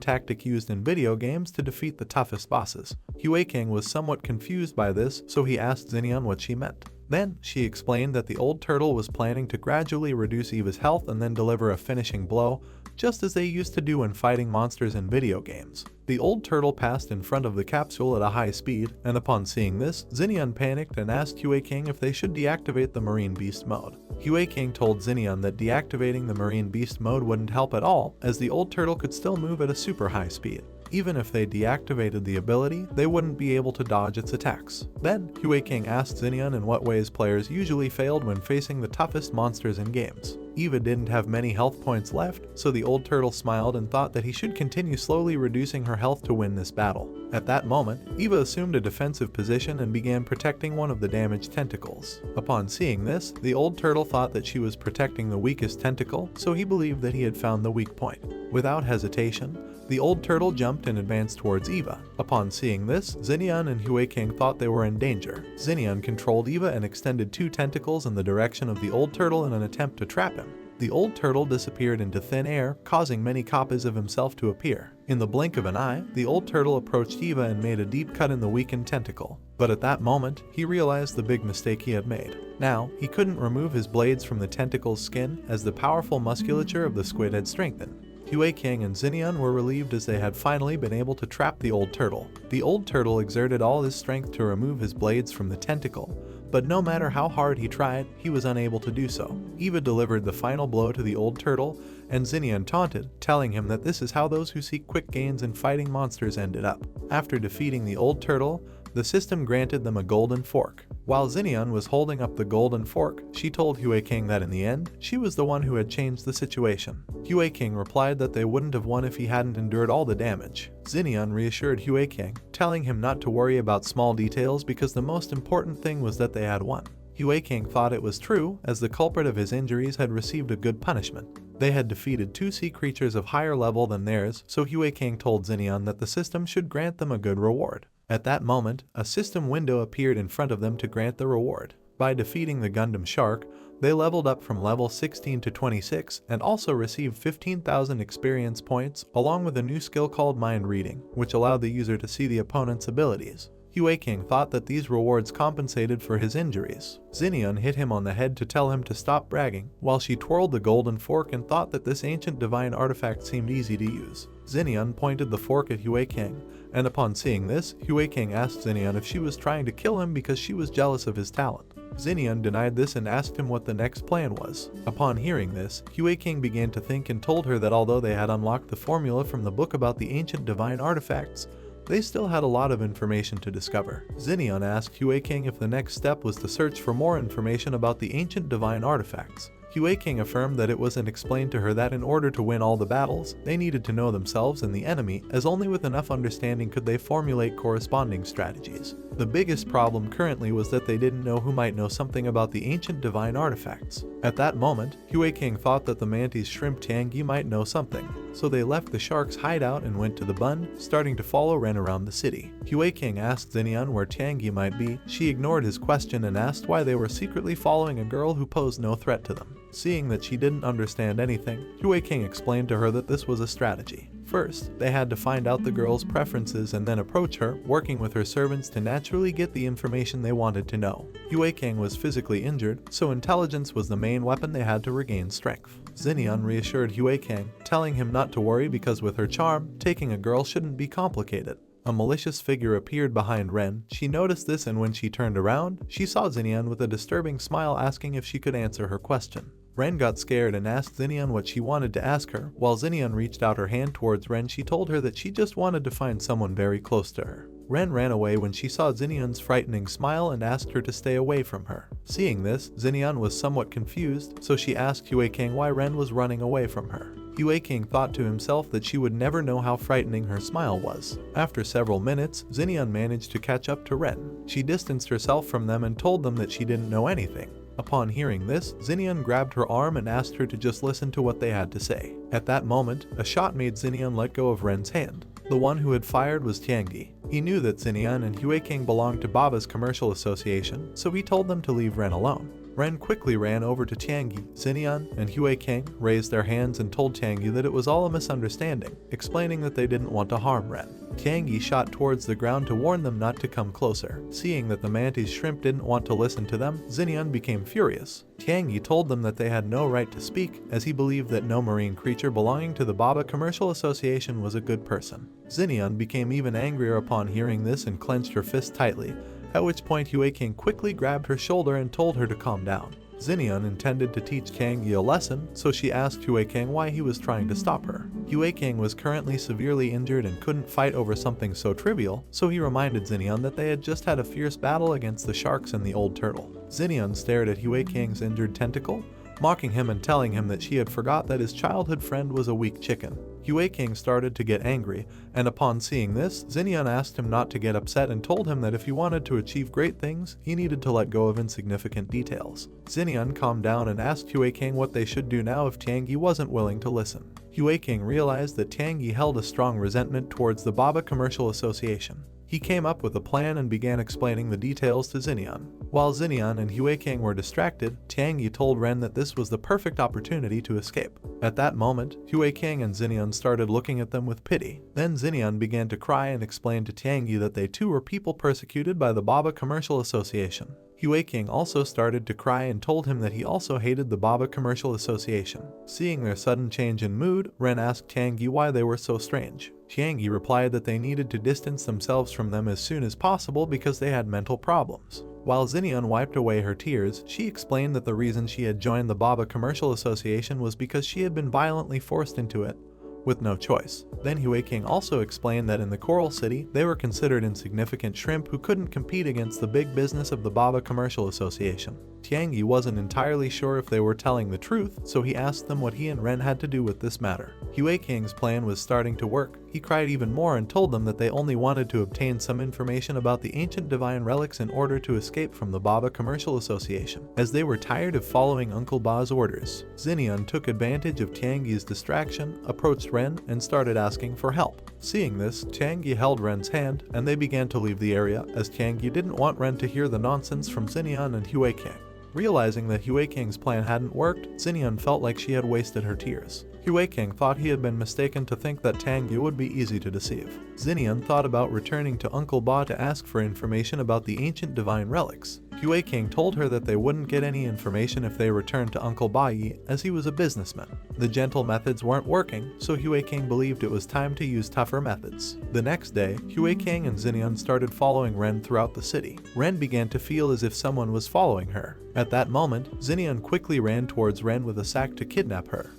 tactic used in video games to defeat the toughest bosses. Hue King was somewhat confused by this, so he asked Xinian what she meant. Then, she explained that the old turtle was planning to gradually reduce Eva's health and then deliver a finishing blow, just as they used to do when fighting monsters in video games. The old turtle passed in front of the capsule at a high speed, and upon seeing this, Xinian panicked and asked Hue King if they should deactivate the Marine Beast mode. Hue King told Xinian that deactivating the Marine Beast mode wouldn't help at all, as the old turtle could still move at a super high speed. Even if they deactivated the ability, they wouldn't be able to dodge its attacks. Then, Hue King asked Xinian in what ways players usually failed when facing the toughest monsters in games. Eva didn't have many health points left, so the old turtle smiled and thought that he should continue slowly reducing her health to win this battle. At that moment, Eva assumed a defensive position and began protecting one of the damaged tentacles. Upon seeing this, the old turtle thought that she was protecting the weakest tentacle, so he believed that he had found the weak point. Without hesitation, the old turtle jumped and advanced towards Eva. Upon seeing this, Xinian and Hue King thought they were in danger. Xinian controlled Eva and extended two tentacles in the direction of the old turtle in an attempt to trap him. The old turtle disappeared into thin air, causing many copies of himself to appear. In the blink of an eye, the old turtle approached Eva and made a deep cut in the weakened tentacle. But at that moment, he realized the big mistake he had made. Now, he couldn't remove his blades from the tentacle's skin as the powerful musculature of the squid had strengthened. Hue King and Xinian were relieved as they had finally been able to trap the old turtle. The old turtle exerted all his strength to remove his blades from the tentacle, but no matter how hard he tried, he was unable to do so. Eva delivered the final blow to the old turtle, and Xinian taunted, telling him that this is how those who seek quick gains in fighting monsters ended up. After defeating the old turtle, the system granted them a golden fork. While Xinian was holding up the golden fork, she told Hue King that in the end, she was the one who had changed the situation. Hue King replied that they wouldn't have won if he hadn't endured all the damage. Xinian reassured Hue King, telling him not to worry about small details because the most important thing was that they had won. Hue King thought it was true, as the culprit of his injuries had received a good punishment. They had defeated two sea creatures of higher level than theirs, so Hue King told Xinian that the system should grant them a good reward. At that moment, a system window appeared in front of them to grant the reward. By defeating the Gundam Shark, they leveled up from level 16 to 26 and also received 15,000 experience points along with a new skill called Mind Reading, which allowed the user to see the opponent's abilities. Hue King thought that these rewards compensated for his injuries. Xinian hit him on the head to tell him to stop bragging, while she twirled the golden fork and thought that this ancient divine artifact seemed easy to use. Xinian pointed the fork at Hue King, and upon seeing this, Hue King asked Xinian if she was trying to kill him because she was jealous of his talent. Xinian denied this and asked him what the next plan was. Upon hearing this, Hue King began to think and told her that although they had unlocked the formula from the book about the ancient divine artifacts, they still had a lot of information to discover. Xinian asked Hue King if the next step was to search for more information about the ancient divine artifacts. Hue King affirmed that it was explained to her that in order to win all the battles, they needed to know themselves and the enemy, as only with enough understanding could they formulate corresponding strategies. The biggest problem currently was that they didn't know who might know something about the ancient divine artifacts. At that moment, Hue King thought that the mantis shrimp Tiangi might know something, so they left the shark's hideout and went to the bun, starting to follow Ren around the city. Hue King asked Xinian where Tiangi might be. She ignored his question and asked why they were secretly following a girl who posed no threat to them. Seeing that she didn't understand anything, Hue King explained to her that this was a strategy. First, they had to find out the girl's preferences and then approach her, working with her servants to naturally get the information they wanted to know. Yue King was physically injured, so intelligence was the main weapon they had to regain strength. Xinian reassured Yue King, telling him not to worry because with her charm, taking a girl shouldn't be complicated. A malicious figure appeared behind Ren. She noticed this, and when she turned around, she saw Xinian with a disturbing smile asking if she could answer her question. Ren got scared and asked Xinian what she wanted to ask her. While Xinian reached out her hand towards Ren, she told her that she just wanted to find someone very close to her. Ren ran away when she saw Xinian's frightening smile and asked her to stay away from her. Seeing this, Xinian was somewhat confused, so she asked Yue King why Ren was running away from her. Yue King thought to himself that she would never know how frightening her smile was. After several minutes, Xinian managed to catch up to Ren. She distanced herself from them and told them that she didn't know anything. Upon hearing this, Xinian grabbed her arm and asked her to just listen to what they had to say. At that moment, a shot made Xinian let go of Ren's hand. The one who had fired was Tiangi. He knew that Xinian and Yue King belonged to Baba's commercial association, so he told them to leave Ren alone. Ren quickly ran over to Tiangi. Xinian and Yue King raised their hands and told Tiangi that it was all a misunderstanding, explaining that they didn't want to harm Ren. Tiangi shot towards the ground to warn them not to come closer. Seeing that the mantis shrimp didn't want to listen to them, Xinian became furious. Tiangi told them that they had no right to speak, as he believed that no marine creature belonging to the Baba Commercial Association was a good person. Xinian became even angrier upon hearing this and clenched her fist tightly, at which point Yue King quickly grabbed her shoulder and told her to calm down. Xinian intended to teach Tiangi a lesson, so she asked Yue King why he was trying to stop her. Yue King was currently severely injured and couldn't fight over something so trivial, so he reminded Xinian that they had just had a fierce battle against the sharks and the old turtle. Xinian stared at Yue King's injured tentacle, mocking him and telling him that she had forgot that his childhood friend was a weak chicken. Yue King started to get angry, and upon seeing this, Xinian asked him not to get upset and told him that if he wanted to achieve great things, he needed to let go of insignificant details. Xinian calmed down and asked Yue King what they should do now if Tiangi wasn't willing to listen. Yue King realized that Tiangi held a strong resentment towards the Baba Commercial Association. He came up with a plan and began explaining the details to Xinian. While Xinian and Yue King were distracted, Tiangi told Ren that this was the perfect opportunity to escape. At that moment, Yue King and Xinian started looking at them with pity. Then Xinian began to cry and explained to Tiangi that they too were people persecuted by the Baba Commercial Association. Yue King also started to cry and told him that he also hated the Baba Commercial Association. Seeing their sudden change in mood, Ren asked Tiangi why they were so strange. Tiangi replied that they needed to distance themselves from them as soon as possible because they had mental problems. While Xinian wiped away her tears, she explained that the reason she had joined the Baba Commercial Association was because she had been violently forced into it, with no choice. Then Yue King also explained that in the Coral City, they were considered insignificant shrimp who couldn't compete against the big business of the Baba Commercial Association. Tiangi wasn't entirely sure if they were telling the truth, so he asked them what he and Ren had to do with this matter. Yue King's plan was starting to work. He cried even more and told them that they only wanted to obtain some information about the ancient divine relics in order to escape from the Baba Commercial Association, as they were tired of following Uncle Ba's orders. Xinian took advantage of Tiangi's distraction, approached Ren, and started asking for help. Seeing this, Tiangi held Ren's hand, and they began to leave the area, as Tiangi didn't want Ren to hear the nonsense from Xinian and Yue King. Realizing that Yue King's plan hadn't worked, Xinian felt like she had wasted her tears. Yue King thought he had been mistaken to think that Tiangi would be easy to deceive. Xinian thought about returning to Uncle Ba to ask for information about the ancient divine relics. Yue King told her that they wouldn't get any information if they returned to Uncle Bai, as he was a businessman. The gentle methods weren't working, so Yue King believed it was time to use tougher methods. The next day, Yue King and Xinian started following Ren throughout the city. Ren began to feel as if someone was following her. At that moment, Xinian quickly ran towards Ren with a sack to kidnap her.